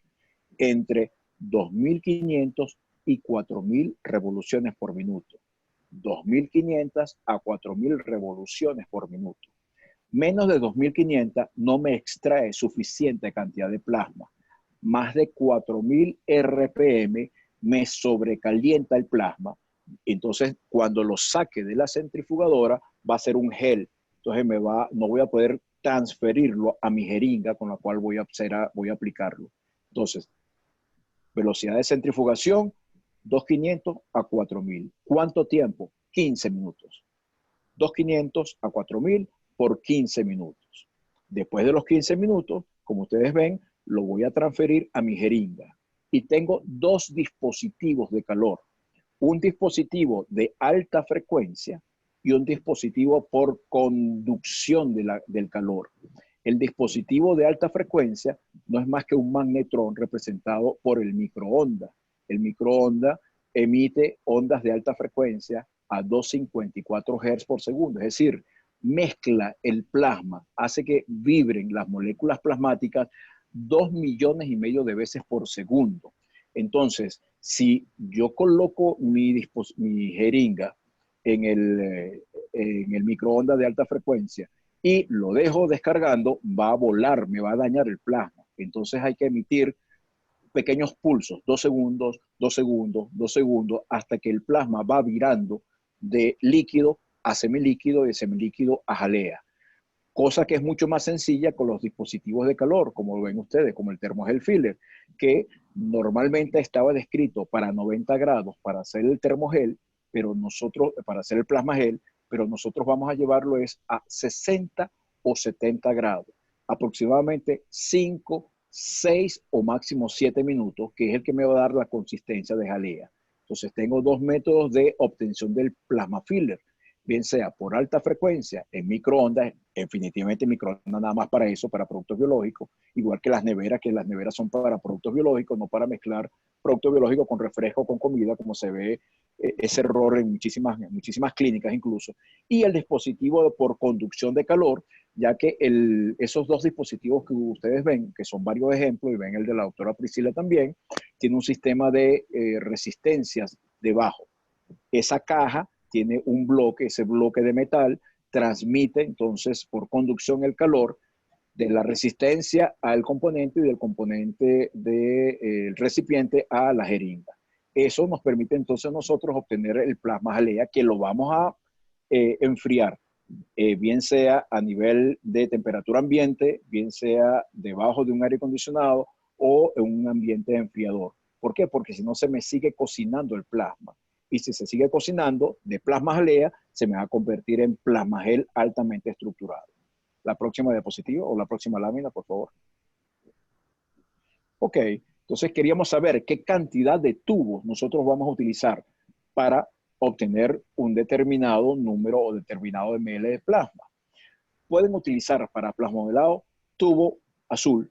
Entre 2.500 y 4.000 revoluciones por minuto. 2.500 a 4.000 revoluciones por minuto. Menos de 2.500 no me extrae suficiente cantidad de plasma. Más de 4.000 RPM me sobrecalienta el plasma. Entonces, cuando lo saque de la centrifugadora, va a ser un gel. Entonces, no voy a poder transferirlo a mi jeringa con la cual voy a aplicarlo. Entonces, velocidad de centrifugación, 2.500 a 4.000. ¿Cuánto tiempo? 15 minutos. 2.500 a 4.000 por 15 minutos. Después de los 15 minutos, como ustedes ven, lo voy a transferir a mi jeringa. Y tengo dos dispositivos de calor. Un dispositivo de alta frecuencia y un dispositivo por conducción del calor. El dispositivo de alta frecuencia no es más que un magnetrón representado por el microondas. El microondas emite ondas de alta frecuencia a 254 Hz por segundo, es decir, mezcla el plasma, hace que vibren las moléculas plasmáticas 2,5 millones de veces por segundo. Entonces, si yo coloco mi jeringa en el microondas de alta frecuencia y lo dejo descargando, va a volar, me va a dañar el plasma. Entonces hay que emitir pequeños pulsos, 2 segundos, 2 segundos, 2 segundos, hasta que el plasma va virando de líquido a semilíquido, de semilíquido a jalea. Cosa que es mucho más sencilla con los dispositivos de calor, como lo ven ustedes, como el Thermogel Filler, que normalmente estaba descrito para 90 grados para hacer el termogel, pero para hacer el plasma gel, pero nosotros vamos a llevarlo a 60 o 70 grados, aproximadamente 5, 6 o máximo 7 minutos, que es el que me va a dar la consistencia de jalea. Entonces tengo dos métodos de obtención del plasma filler, bien sea por alta frecuencia en microondas, definitivamente microondas nada más para eso, para productos biológicos, igual que las neveras son para productos biológicos, no para mezclar productos biológicos con refresco, con comida, como se ve ese error en muchísimas clínicas incluso, y el dispositivo por conducción de calor, ya que esos dos dispositivos que ustedes ven, que son varios ejemplos, y ven el de la doctora Priscila también, tiene un sistema de resistencias debajo. Esa caja tiene un bloque, ese bloque de metal transmite entonces por conducción el calor de la resistencia al componente y del componente del recipiente a la jeringa. Eso nos permite entonces nosotros obtener el plasma jalea, que lo vamos a enfriar, bien sea a nivel de temperatura ambiente, bien sea debajo de un aire acondicionado o en un ambiente enfriador. ¿Por qué? Porque si no se me sigue cocinando el plasma. Y si se sigue cocinando de plasma jalea, se me va a convertir en plasma gel altamente estructurado. La próxima diapositiva o la próxima lámina, por favor. Ok, entonces queríamos saber qué cantidad de tubos nosotros vamos a utilizar para obtener un determinado número o determinado ml de plasma. Pueden utilizar para plasmodelado tubo azul,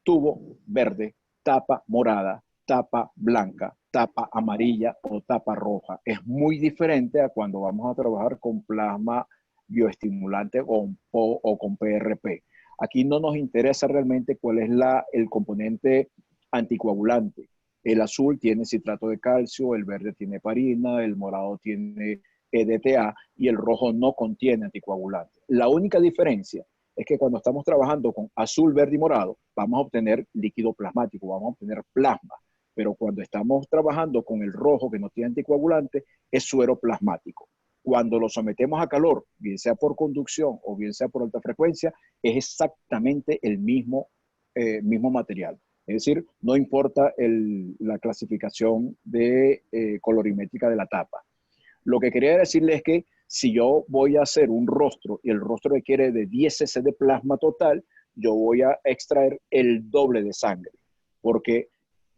tubo verde, tapa morada, tapa blanca, tapa amarilla o tapa roja. Es muy diferente a cuando vamos a trabajar con plasma bioestimulante o con PRP. Aquí no nos interesa realmente cuál es el componente anticoagulante. El azul tiene citrato de calcio, el verde tiene heparina, el morado tiene EDTA y el rojo no contiene anticoagulante. La única diferencia es que cuando estamos trabajando con azul, verde y morado, vamos a obtener líquido plasmático, vamos a obtener plasma. Pero cuando estamos trabajando con el rojo, que no tiene anticoagulante, es suero plasmático. Cuando lo sometemos a calor, bien sea por conducción o bien sea por alta frecuencia, es exactamente el mismo material. Es decir, no importa la clasificación de colorimétrica de la tapa. Lo que quería decirles es que si yo voy a hacer un rostro y el rostro requiere de 10 cc de plasma total, yo voy a extraer el doble de sangre. Porque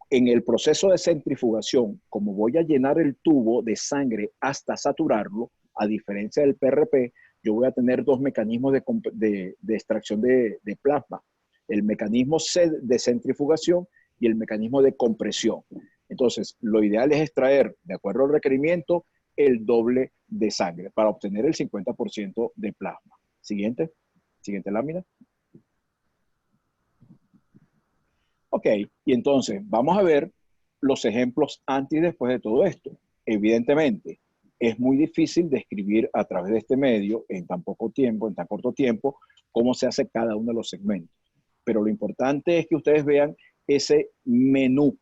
en el proceso de centrifugación, como voy a llenar el tubo de sangre hasta saturarlo, a diferencia del PRP, yo voy a tener dos mecanismos de extracción de plasma. El mecanismo de centrifugación y el mecanismo de compresión. Entonces, lo ideal es extraer, de acuerdo al requerimiento, el doble de sangre para obtener el 50% de plasma. Siguiente. Siguiente lámina. Ok, y entonces vamos a ver los ejemplos antes y después de todo esto. Evidentemente, es muy difícil describir a través de este medio, en tan poco tiempo, en tan corto tiempo, cómo se hace cada uno de los segmentos. Pero lo importante es que ustedes vean ese menú,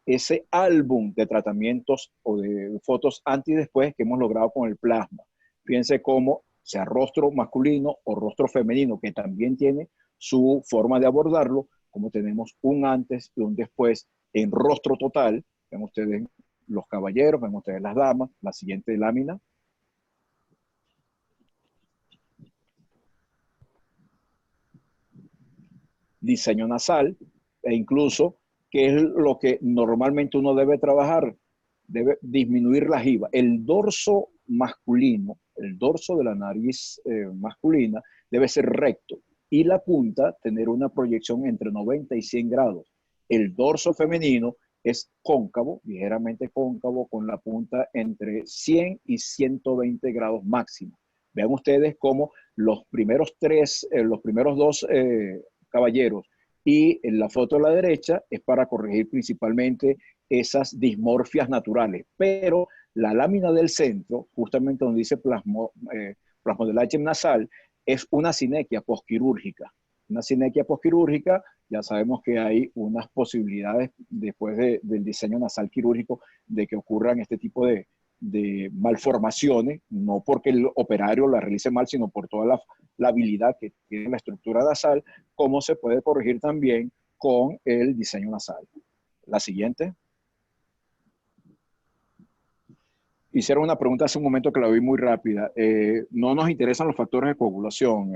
ese álbum de tratamientos o de fotos antes y después que hemos logrado con el plasma. Fíjense cómo, sea rostro masculino o rostro femenino, que también tiene su forma de abordarlo, como tenemos un antes y un después en rostro total. Ven ustedes los caballeros, ven ustedes las damas. La siguiente lámina. Diseño nasal, e incluso, ¿qué es lo que normalmente uno debe trabajar? Debe disminuir la jiba. El dorso masculino, el dorso de la nariz masculina, debe ser recto y la punta tener una proyección entre 90 y 100 grados. El dorso femenino es cóncavo, ligeramente cóncavo, con la punta entre 100 y 120 grados máximo. Vean ustedes cómo los primeros dos caballeros y en la foto a la derecha es para corregir principalmente esas dismorfias naturales, pero la lámina del centro, justamente donde dice plasmodelache nasal, es una sinequia posquirúrgica. Una sinequia posquirúrgica, ya sabemos que hay unas posibilidades después del diseño nasal quirúrgico de que ocurran este tipo de malformaciones, no porque el operario la realice mal, sino por toda la habilidad que tiene la estructura nasal, cómo se puede corregir también con el diseño nasal. La siguiente. Hicieron una pregunta hace un momento que la vi muy rápida. No nos interesan los factores de coagulación,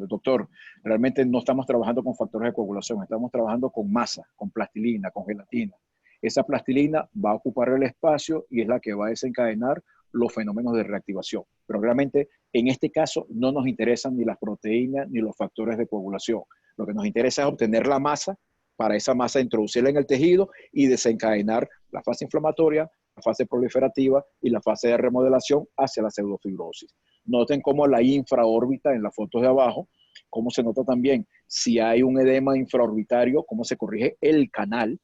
doctor. Realmente no estamos trabajando con factores de coagulación, estamos trabajando con masa, con plastilina, con gelatina. Esa plastilina va a ocupar el espacio y es la que va a desencadenar los fenómenos de reactivación. Pero realmente en este caso no nos interesan ni las proteínas ni los factores de coagulación. Lo que nos interesa es obtener la masa, para esa masa introducirla en el tejido y desencadenar la fase inflamatoria, la fase proliferativa y la fase de remodelación hacia la pseudofibrosis. Noten cómo la infraórbita en las fotos de abajo, cómo se nota también si hay un edema infraorbitario, cómo se corrige el canal.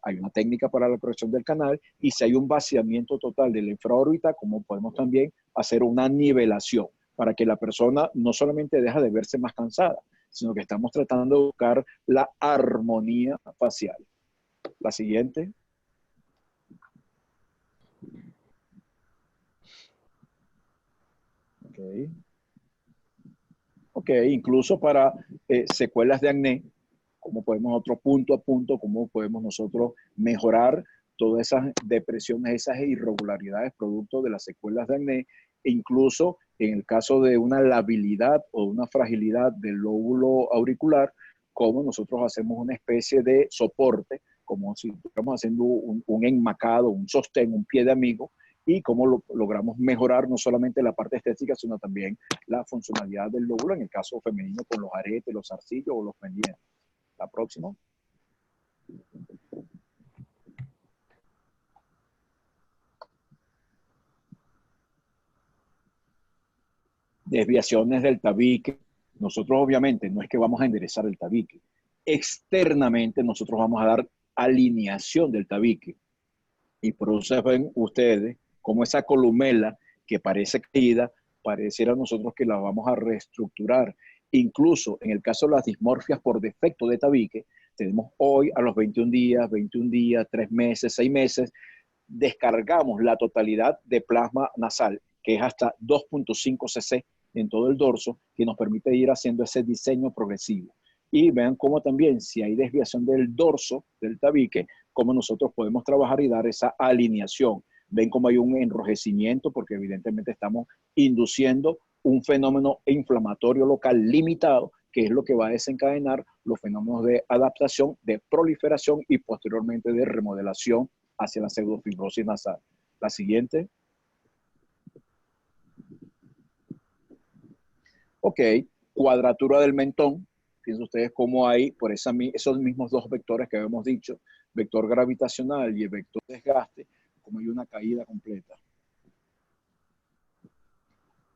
Hay una técnica para la corrección del canal, y si hay un vaciamiento total de la infraórbita, como podemos también hacer una nivelación para que la persona no solamente deja de verse más cansada, sino que estamos tratando de buscar la armonía facial. La siguiente. Ok, incluso para secuelas de acné, cómo podemos otro punto a punto, cómo podemos nosotros mejorar todas esas depresiones, esas irregularidades producto de las secuelas de acné, e incluso en el caso de una labilidad o una fragilidad del lóbulo auricular, cómo nosotros hacemos una especie de soporte, como si estamos haciendo un enmacado, un sostén, un pie de amigo, y cómo logramos mejorar no solamente la parte estética, sino también la funcionalidad del lóbulo, en el caso femenino con los aretes, los zarcillos o los pendientes. La próxima. Desviaciones del tabique. Nosotros obviamente no es que vamos a enderezar el tabique. Externamente nosotros vamos a dar alineación del tabique. Y por eso ven ustedes como esa columela que parece caída, pareciera a nosotros que la vamos a reestructurar. Incluso en el caso de las dismorfias por defecto de tabique, tenemos hoy a los 21 días, 3 meses, 6 meses, descargamos la totalidad de plasma nasal, que es hasta 2.5 cc en todo el dorso, que nos permite ir haciendo ese diseño progresivo. Y vean cómo también, si hay desviación del dorso, del tabique, cómo nosotros podemos trabajar y dar esa alineación. Ven cómo hay un enrojecimiento, porque evidentemente estamos induciendo un fenómeno inflamatorio local limitado, que es lo que va a desencadenar los fenómenos de adaptación, de proliferación y posteriormente de remodelación hacia la pseudofibrosis nasal. La siguiente. Ok, cuadratura del mentón. Fíjense ustedes cómo hay por esos mismos dos vectores que habíamos dicho, vector gravitacional y el vector desgaste, como hay una caída completa.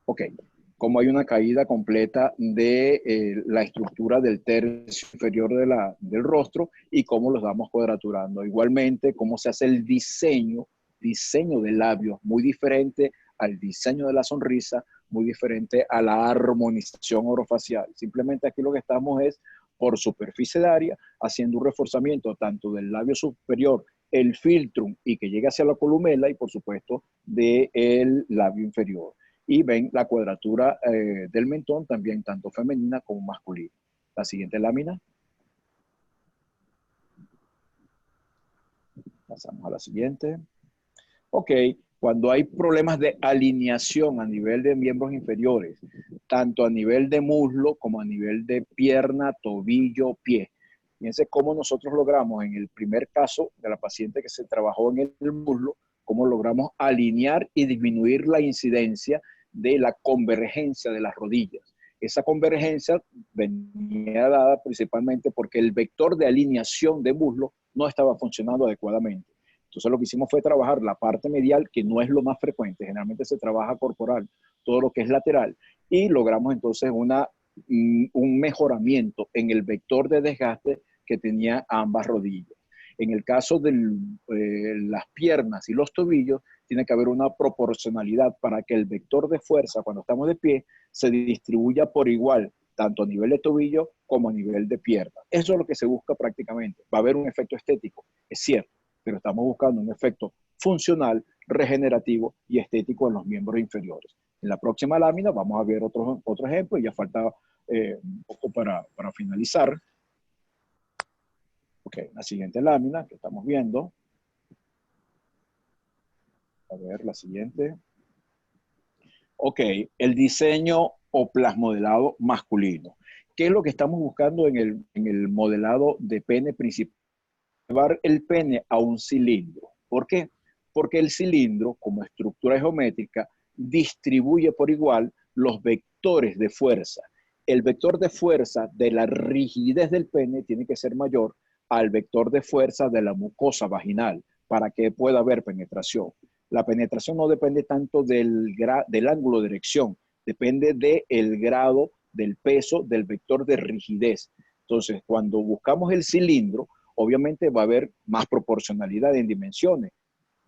Ok, como hay una caída completa de la estructura del tercio inferior del rostro y cómo los vamos cuadraturando. Igualmente, cómo se hace el diseño de labios, muy diferente al diseño de la sonrisa, muy diferente a la armonización orofacial. Simplemente aquí lo que estamos es, por superficie de área, haciendo un reforzamiento tanto del labio superior, el filtrum, y que llegue hacia la columela, y por supuesto del labio inferior. Y ven la cuadratura del mentón también, tanto femenina como masculina. La siguiente lámina. Pasamos a la siguiente. Ok, cuando hay problemas de alineación a nivel de miembros inferiores, tanto a nivel de muslo como a nivel de pierna, tobillo, pie. Fíjense cómo nosotros logramos en el primer caso de la paciente que se trabajó en el muslo, cómo logramos alinear y disminuir la incidencia de la convergencia de las rodillas. Esa convergencia venía dada principalmente porque el vector de alineación de muslo no estaba funcionando adecuadamente. Entonces lo que hicimos fue trabajar la parte medial, que no es lo más frecuente, generalmente se trabaja corporal, todo lo que es lateral, y logramos entonces un mejoramiento en el vector de desgaste que tenía ambas rodillas. En el caso de las piernas y los tobillos, tiene que haber una proporcionalidad para que el vector de fuerza, cuando estamos de pie, se distribuya por igual, tanto a nivel de tobillo como a nivel de pierna. Eso es lo que se busca prácticamente. Va a haber un efecto estético, es cierto, pero estamos buscando un efecto funcional, regenerativo y estético en los miembros inferiores. En la próxima lámina vamos a ver otro ejemplo, y ya falta un poco para finalizar. Ok, la siguiente lámina que estamos viendo. A ver, la siguiente. Ok, el diseño o plasmodelado masculino. ¿Qué es lo que estamos buscando en el modelado de pene principal? Llevar el pene a un cilindro. ¿Por qué? Porque el cilindro, como estructura geométrica, distribuye por igual los vectores de fuerza. El vector de fuerza de la rigidez del pene tiene que ser mayor al vector de fuerza de la mucosa vaginal para que pueda haber penetración. La penetración no depende tanto del ángulo de erección, depende del grado del peso del vector de rigidez. Entonces, cuando buscamos el cilindro, obviamente va a haber más proporcionalidad en dimensiones,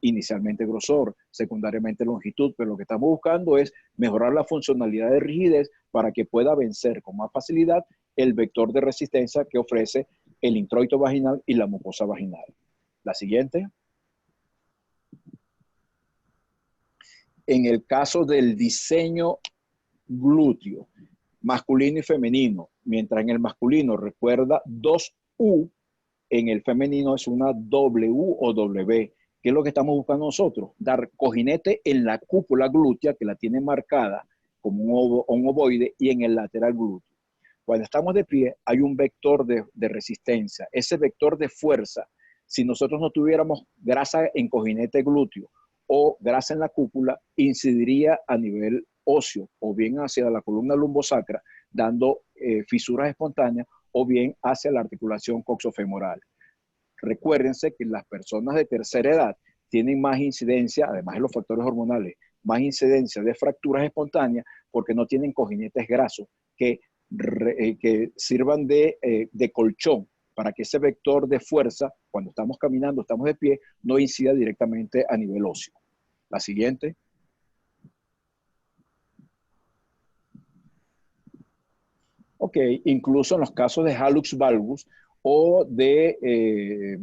inicialmente grosor, secundariamente longitud, pero lo que estamos buscando es mejorar la funcionalidad de rigidez para que pueda vencer con más facilidad el vector de resistencia que ofrece el introito vaginal y la mucosa vaginal. La siguiente. En el caso del diseño glúteo, masculino y femenino, mientras en el masculino recuerda 2U, en el femenino es una W o W. ¿Qué es lo que estamos buscando nosotros? Dar cojinete en la cúpula glútea, que la tiene marcada como un ovoide, y en el lateral glúteo. Cuando estamos de pie, hay un vector de resistencia. Ese vector de fuerza, si nosotros no tuviéramos grasa en cojinete glúteo o grasa en la cúpula, incidiría a nivel óseo, o bien hacia la columna lumbosacra, dando fisuras espontáneas, o bien hacia la articulación coxofemoral. Recuérdense que las personas de tercera edad tienen más incidencia, además de los factores hormonales, más incidencia de fracturas espontáneas porque no tienen cojinetes grasos que sirvan de colchón para que ese vector de fuerza, cuando estamos caminando, estamos de pie, no incida directamente a nivel óseo. La siguiente. Ok, incluso en los casos de hallux valgus o de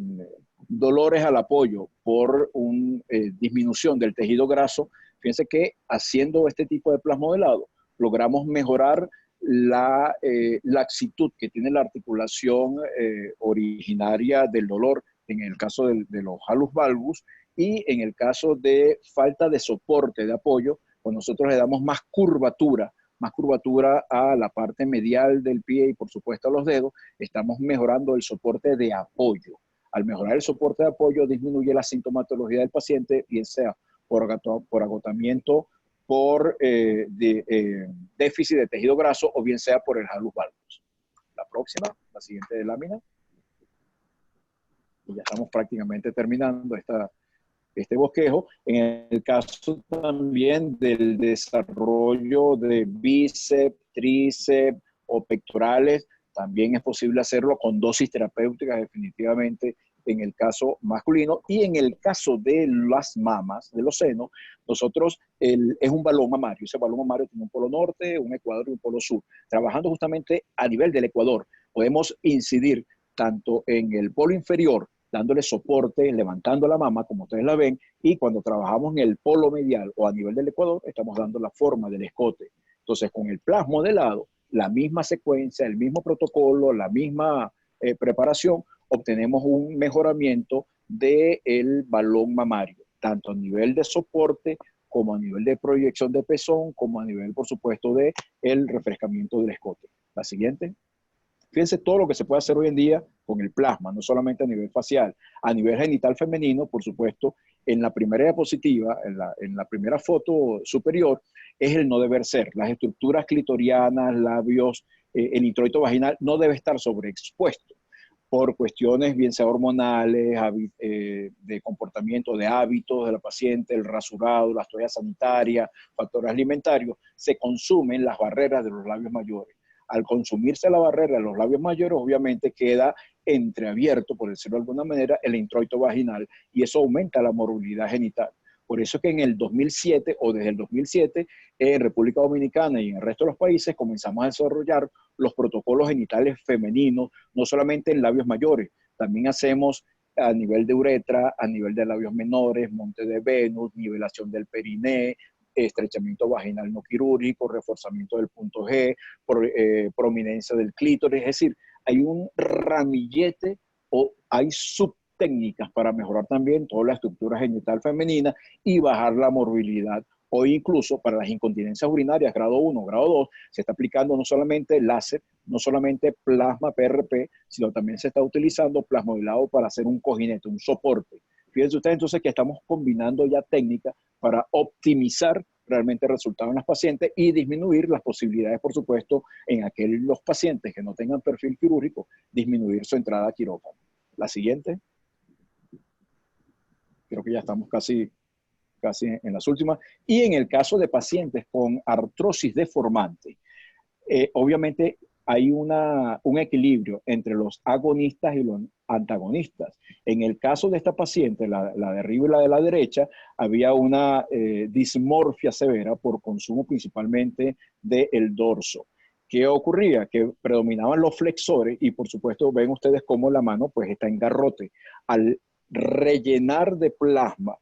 dolores al apoyo por una disminución del tejido graso, fíjense que haciendo este tipo de plasmodelado logramos mejorar la laxitud que tiene la articulación originaria del dolor en el caso de los hallux valgus, y en el caso de falta de soporte de apoyo, pues nosotros le damos más curvatura a la parte medial del pie y por supuesto a los dedos. Estamos mejorando el soporte de apoyo. Al mejorar el soporte de apoyo disminuye la sintomatología del paciente, bien sea por agotamiento, por déficit de tejido graso, o bien sea por el hallux valgus. La próxima, la siguiente lámina. Y ya estamos prácticamente terminando esta este bosquejo. En el caso también del desarrollo de bíceps, tríceps o pectorales, también es posible hacerlo con dosis terapéuticas definitivamente en el caso masculino. Y en el caso de las mamas, de los senos, nosotros es un balón mamario. Ese balón mamario tiene un polo norte, un ecuador y un polo sur. Trabajando justamente a nivel del ecuador, podemos incidir tanto en el polo inferior, dándole soporte, levantando la mama, como ustedes la ven, y cuando trabajamos en el polo medial o a nivel del ecuador, estamos dando la forma del escote. Entonces, con el plasma de lado, la misma secuencia, el mismo protocolo, la misma preparación, obtenemos un mejoramiento del balón mamario, tanto a nivel de soporte, como a nivel de proyección de pezón, como a nivel, por supuesto, de el refrescamiento del escote. La siguiente. Fíjense todo lo que se puede hacer hoy en día con el plasma, no solamente a nivel facial, a nivel genital femenino, por supuesto. En la primera diapositiva, en la primera foto superior, es el no deber ser. Las estructuras clitorianas, labios, el introito vaginal no debe estar sobreexpuesto por cuestiones bien sea hormonales, de comportamiento, de hábitos de la paciente, el rasurado, las toallas sanitarias, factores alimentarios, se consumen las barreras de los labios mayores. Al consumirse la barrera de los labios mayores, obviamente queda entreabierto, por decirlo de alguna manera, el introito vaginal, y eso aumenta la morbilidad genital. Por eso es que en el 2007 o desde el 2007 en República Dominicana y en el resto de los países comenzamos a desarrollar los protocolos genitales femeninos, no solamente en labios mayores, también hacemos a nivel de uretra, a nivel de labios menores, monte de Venus, nivelación del periné, estrechamiento vaginal no quirúrgico, reforzamiento del punto G, prominencia del clítoris. Es decir, hay un ramillete o hay subtécnicas para mejorar también toda la estructura genital femenina y bajar la morbilidad. O incluso para las incontinencias urinarias grado 1, grado 2, se está aplicando no solamente láser, no solamente plasma PRP, sino también se está utilizando plasmodelado para hacer un cojinete, un soporte. Fíjense ustedes entonces que estamos combinando ya técnicas para optimizar realmente el resultado en las pacientes y disminuir las posibilidades, por supuesto, en aquellos pacientes que no tengan perfil quirúrgico, disminuir su entrada a quirófano. La siguiente. Creo que ya estamos casi en las últimas. Y en el caso de pacientes con artrosis deformante, obviamente hay un equilibrio entre los agonistas y los antagonistas. En el caso de esta paciente, la de arriba y la de la derecha, había una dismorfia severa por consumo principalmente del dorso. ¿Qué ocurría? Que predominaban los flexores y por supuesto ven ustedes cómo la mano pues está en garrote. Al rellenar de plasma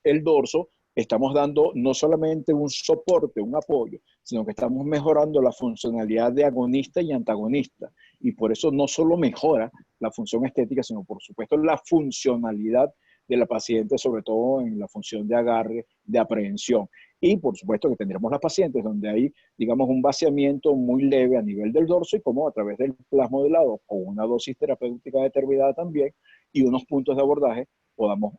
el dorso, estamos dando no solamente un soporte, un apoyo, sino que estamos mejorando la funcionalidad de agonista y antagonista. Y por eso no solo mejora la función estética, sino por supuesto la funcionalidad de la paciente, sobre todo en la función de agarre, de aprehensión. Y por supuesto que tendremos las pacientes donde hay, digamos, un vaciamiento muy leve a nivel del dorso y como a través del plasmodelado con una dosis terapéutica determinada también y unos puntos de abordaje podemos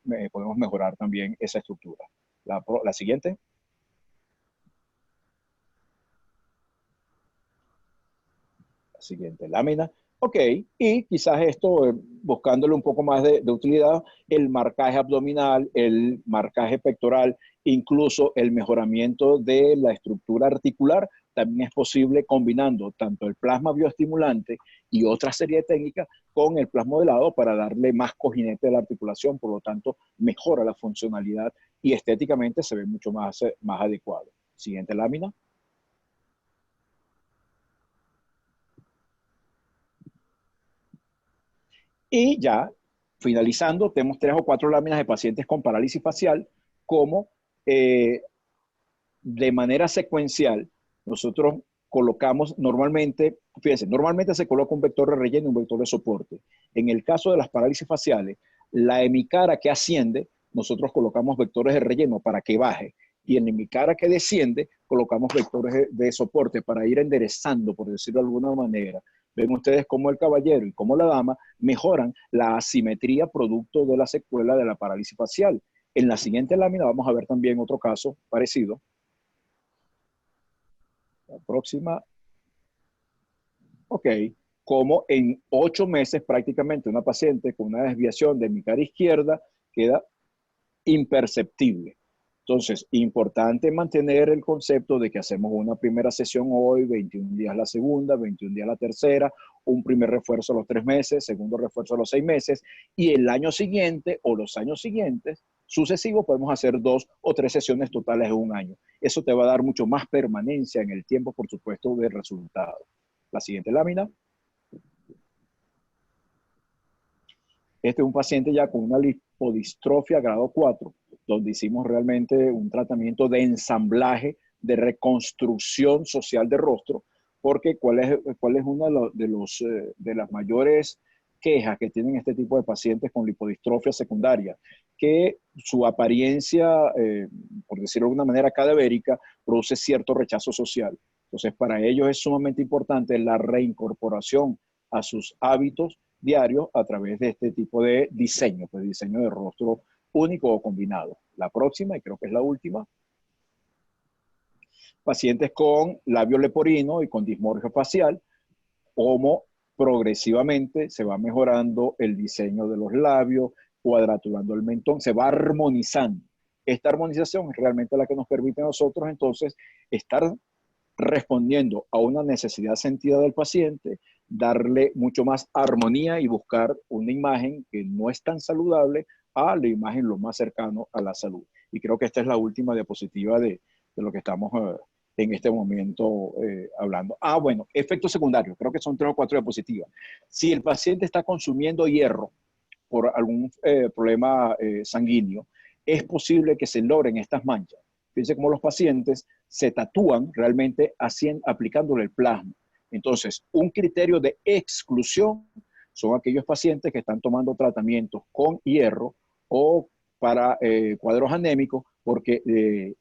mejorar también esa estructura. La siguiente. La siguiente lámina. Ok, y quizás esto, buscándole un poco más de utilidad, el marcaje abdominal, el marcaje pectoral, incluso el mejoramiento de la estructura articular, también es posible combinando tanto el plasma bioestimulante y otra serie de técnicas con el plasmodelado para darle más cojinete a la articulación, por lo tanto mejora la funcionalidad y estéticamente se ve mucho más adecuado. Siguiente lámina. Y ya, finalizando, tenemos 3 o 4 láminas de pacientes con parálisis facial, como de manera secuencial, nosotros colocamos normalmente, fíjense, normalmente se coloca un vector de relleno y un vector de soporte. En el caso de las parálisis faciales, la hemicara que asciende, nosotros colocamos vectores de relleno para que baje. Y en la hemicara que desciende, colocamos vectores de soporte para ir enderezando, por decirlo de alguna manera. Ven ustedes cómo el caballero y cómo la dama mejoran la asimetría producto de la secuela de la parálisis facial. En la siguiente lámina vamos a ver también otro caso parecido. La próxima. Ok, como en 8 meses prácticamente una paciente con una desviación de mi cara izquierda queda imperceptible. Entonces, importante mantener el concepto de que hacemos una primera sesión hoy, 21 días la segunda, 21 días la tercera, un primer refuerzo a los 3 meses, segundo refuerzo a los 6 meses, y el año siguiente o los años siguientes, sucesivos, podemos hacer 2 o 3 sesiones totales en un año. Eso te va a dar mucho más permanencia en el tiempo, por supuesto, de resultados. La siguiente lámina. Este es un paciente ya con una lipodistrofia grado 4, donde hicimos realmente un tratamiento de ensamblaje, de reconstrucción social de rostro, porque ¿cuál es una de las mayores quejas que tienen este tipo de pacientes con lipodistrofia secundaria? Que su apariencia, por decirlo de alguna manera cadavérica, produce cierto rechazo social. Entonces, para ellos es sumamente importante la reincorporación a sus hábitos diarios a través de este tipo de diseño, pues diseño de rostro único o combinado. La próxima, y creo que es la última. Pacientes con labio leporino y con dismorfia facial, cómo progresivamente se va mejorando el diseño de los labios, cuadraturando el mentón, se va armonizando. Esta armonización es realmente la que nos permite a nosotros entonces estar respondiendo a una necesidad sentida del paciente, darle mucho más armonía y buscar una imagen que no es tan saludable a la imagen lo más cercano a la salud. Y creo que esta es la última diapositiva de lo que estamos en este momento hablando. Bueno, efectos secundarios, creo que son 3 o 4 diapositivas. Si el paciente está consumiendo hierro por algún problema sanguíneo, es posible que se logren estas manchas. Fíjense cómo los pacientes se tatúan realmente aplicándole el plasma. Entonces, un criterio de exclusión son aquellos pacientes que están tomando tratamientos con hierro o para cuadros anémicos, porque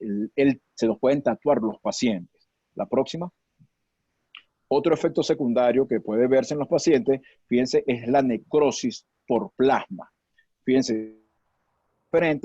se los pueden tatuar los pacientes. La próxima. Otro efecto secundario que puede verse en los pacientes, fíjense, es la necrosis por plasma. Fíjense,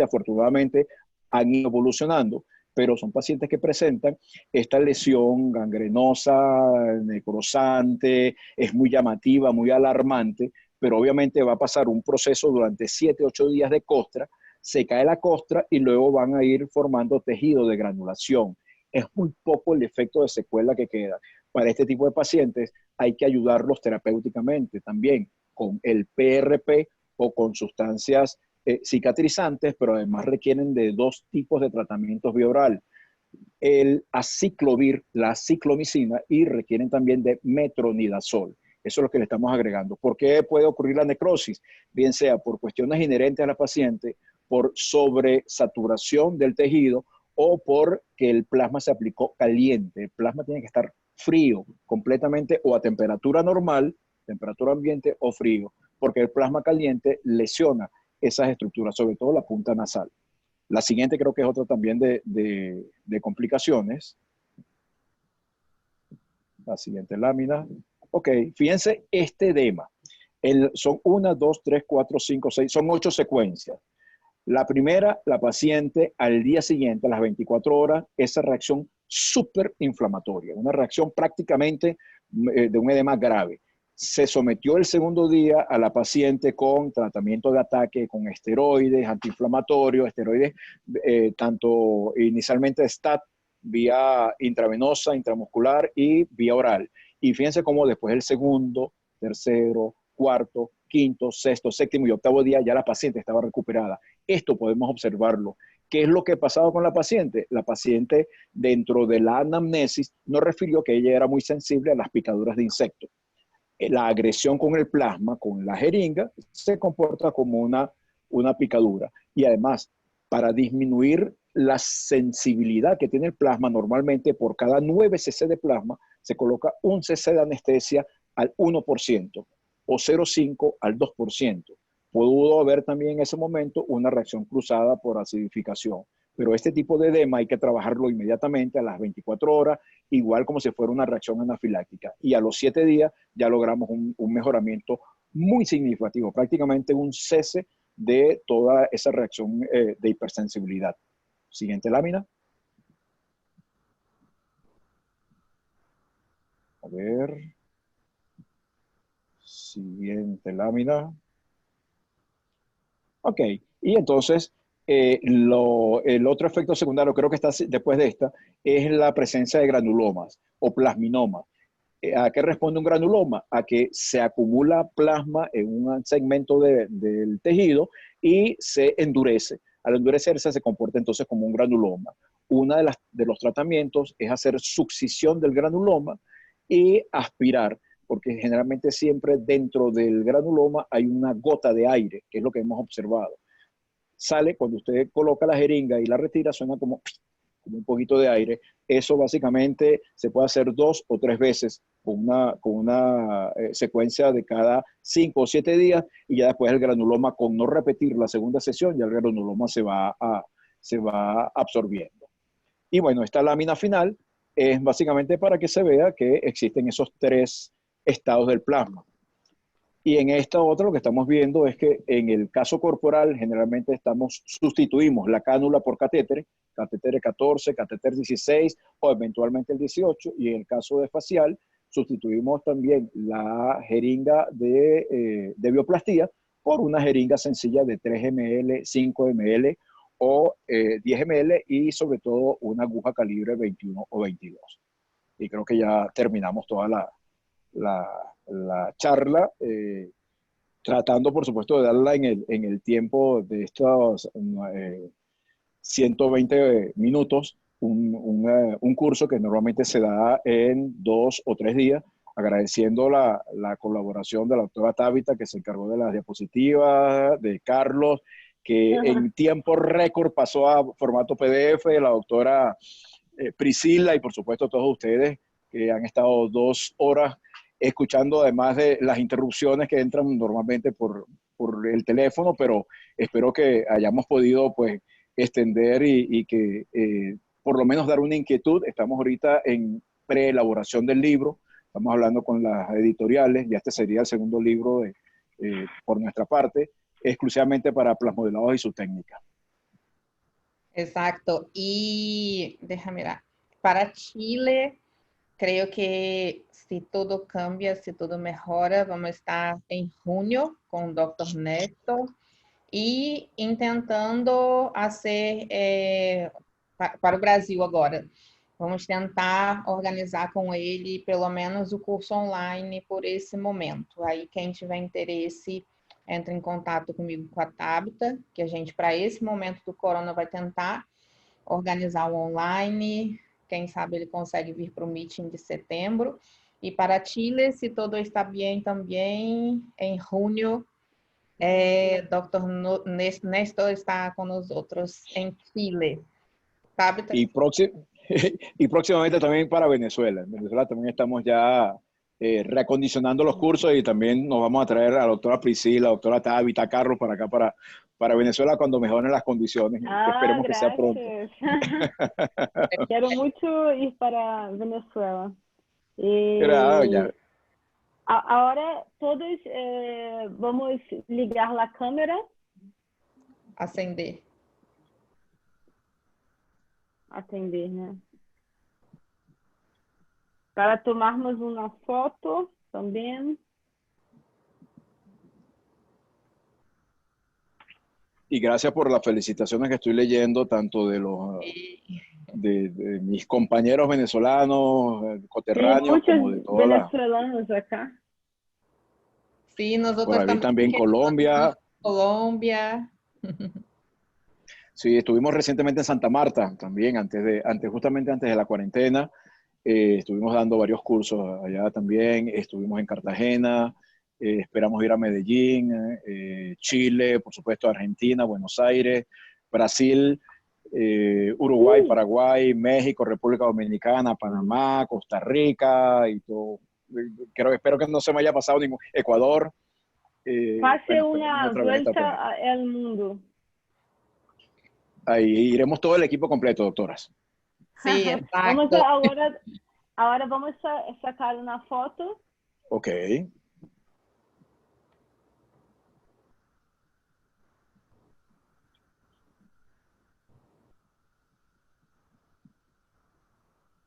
afortunadamente han ido evolucionando, pero son pacientes que presentan esta lesión gangrenosa, necrosante, es muy llamativa, muy alarmante, pero obviamente va a pasar un proceso durante 7, 8 días de costra, se cae la costra y luego van a ir formando tejido de granulación. Es muy poco el efecto de secuela que queda. Para este tipo de pacientes hay que ayudarlos terapéuticamente también con el PRP o con sustancias cicatrizantes, pero además requieren de 2 tipos de tratamientos vía oral. El aciclovir, la aciclomicina, y requieren también de metronidazol. Eso es lo que le estamos agregando. ¿Por qué puede ocurrir la necrosis? Bien sea por cuestiones inherentes a la paciente, por sobresaturación del tejido o porque el plasma se aplicó caliente. El plasma tiene que estar frío completamente o a temperatura normal, temperatura ambiente o frío, porque el plasma caliente lesiona esas estructuras, sobre todo la punta nasal. La siguiente creo que es otra también de complicaciones. La siguiente lámina. Ok, fíjense este edema. Son 1, 2, 3, 4, 5, 6, son 8 secuencias. La primera, la paciente al día siguiente, a las 24 horas, esa reacción súper inflamatoria, una reacción prácticamente de un edema grave. Se sometió el segundo día a la paciente con tratamiento de ataque, con esteroides, antiinflamatorios, esteroides, tanto inicialmente STAT, vía intravenosa, intramuscular y vía oral. Y fíjense cómo después del segundo, tercero, cuarto, quinto, sexto, séptimo y octavo día ya la paciente estaba recuperada. Esto podemos observarlo. ¿Qué es lo que pasaba con la paciente? La paciente, dentro de la anamnesis, nos refirió que ella era muy sensible a las picaduras de insectos. La agresión con el plasma, con la jeringa, se comporta como una picadura. Y además, para disminuir la sensibilidad que tiene el plasma, normalmente por cada 9 cc de plasma se coloca 1 cc de anestesia al 1% o 0,5 al 2%. Pudo haber también en ese momento una reacción cruzada por acidificación. Pero este tipo de edema hay que trabajarlo inmediatamente a las 24 horas, igual como si fuera una reacción anafiláctica. Y a los 7 días ya logramos un mejoramiento muy significativo, prácticamente un cese de toda esa reacción de hipersensibilidad. Siguiente lámina. A ver. Siguiente lámina. Ok, y entonces El otro efecto secundario, creo que está después de esta, es la presencia de granulomas o plasminomas. ¿A qué responde un granuloma? A que se acumula plasma en un segmento del tejido y se endurece. Al endurecerse se comporta entonces como un granuloma. Uno de los tratamientos es hacer succión del granuloma y aspirar, porque generalmente siempre dentro del granuloma hay una gota de aire, que es lo que hemos observado. Sale, cuando usted coloca la jeringa y la retira, suena como un poquito de aire. Eso básicamente se puede hacer 2 o 3 veces con una secuencia de cada 5 o 7 días, y ya después el granuloma, con no repetir la segunda sesión, ya el granuloma se va absorbiendo. Y bueno, esta lámina final es básicamente para que se vea que existen esos 3 estados del plasma. Y en esta otra lo que estamos viendo es que en el caso corporal generalmente sustituimos la cánula por catéter 14, catéter 16 o eventualmente el 18, y en el caso de facial sustituimos también la jeringa de bioplastía por una jeringa sencilla de 3 ml, 5 ml o 10 ml, y sobre todo una aguja calibre 21 o 22. Y creo que ya terminamos toda la charla, tratando por supuesto de darla en el tiempo de estos 120 minutos, un curso que normalmente se da en 2 o 3 días, agradeciendo la colaboración de la doctora Tabitha, que se encargó de las diapositivas, de Carlos, que en tiempo récord pasó a formato PDF, de la doctora Priscila, y por supuesto todos ustedes que han estado 2 horas escuchando, además de las interrupciones que entran normalmente por el teléfono, pero espero que hayamos podido pues extender y que por lo menos dar una inquietud. Estamos ahorita en preelaboración del libro, estamos hablando con las editoriales, ya este sería el segundo libro por nuestra parte, exclusivamente para plasmodelados y su técnica. Exacto. Y déjame mirar, para Chile, creo que si todo cambia, si todo mejora, vamos a estar en junio con o Dr. Néstor e tentando fazer para o Brasil agora. Vamos tentar organizar com ele pelo menos o curso online por esse momento. Aí quem tiver interesse, entra em contato comigo, com a Tabitha, que a gente, para esse momento do corona, vai tentar organizar o online. Quem sabe ele consegue vir para o meeting de setembro. E para Chile, se todo está bem também, em junho, Dr. Néstor está con nosotros en Chile. Tabitha. Y próximamente también para Venezuela. En Venezuela también estamos ya reacondicionando los cursos, y también nos vamos a traer a la doctora Priscila, a la doctora Tabitha, a Carlos para acá, para Venezuela, cuando mejoren las condiciones. Esperemos que sea pronto. Quiero mucho ir para Venezuela. Ahora todos vamos ligar la câmera. Acender. Acender, né? Para tomarmos uma foto também. Y gracias por las felicitaciones que estoy leyendo, tanto de mis compañeros venezolanos, coterráneos, como de todos los venezolanos acá. Sí, nosotros también Colombia. Colombia. Sí, estuvimos recientemente en Santa Marta también, justamente antes de la cuarentena. Estuvimos dando varios cursos allá también. Estuvimos en Cartagena, esperamos ir a Medellín, Chile, por supuesto, Argentina, Buenos Aires, Brasil, Uruguay, Paraguay, México, República Dominicana, Panamá, Costa Rica y todo. Espero que no se me haya pasado ningún. Ecuador. Pase una vuelta al mundo. Ahí iremos todo el equipo completo, doctoras. Sí, exacto. Ahora vamos a sacar una foto. Ok.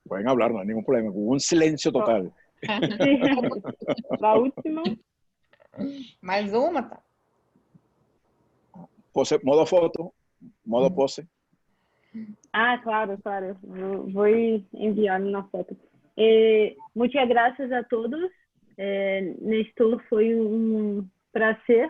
Pueden hablar, no hay ningún problema. Hubo un silencio total. Sí. La última. Mais uma, tá? Modo foto. modo pose. Ah, claro, claro. Vou enviar na foto. Muchas gracias a todos. Nestor, foi prazer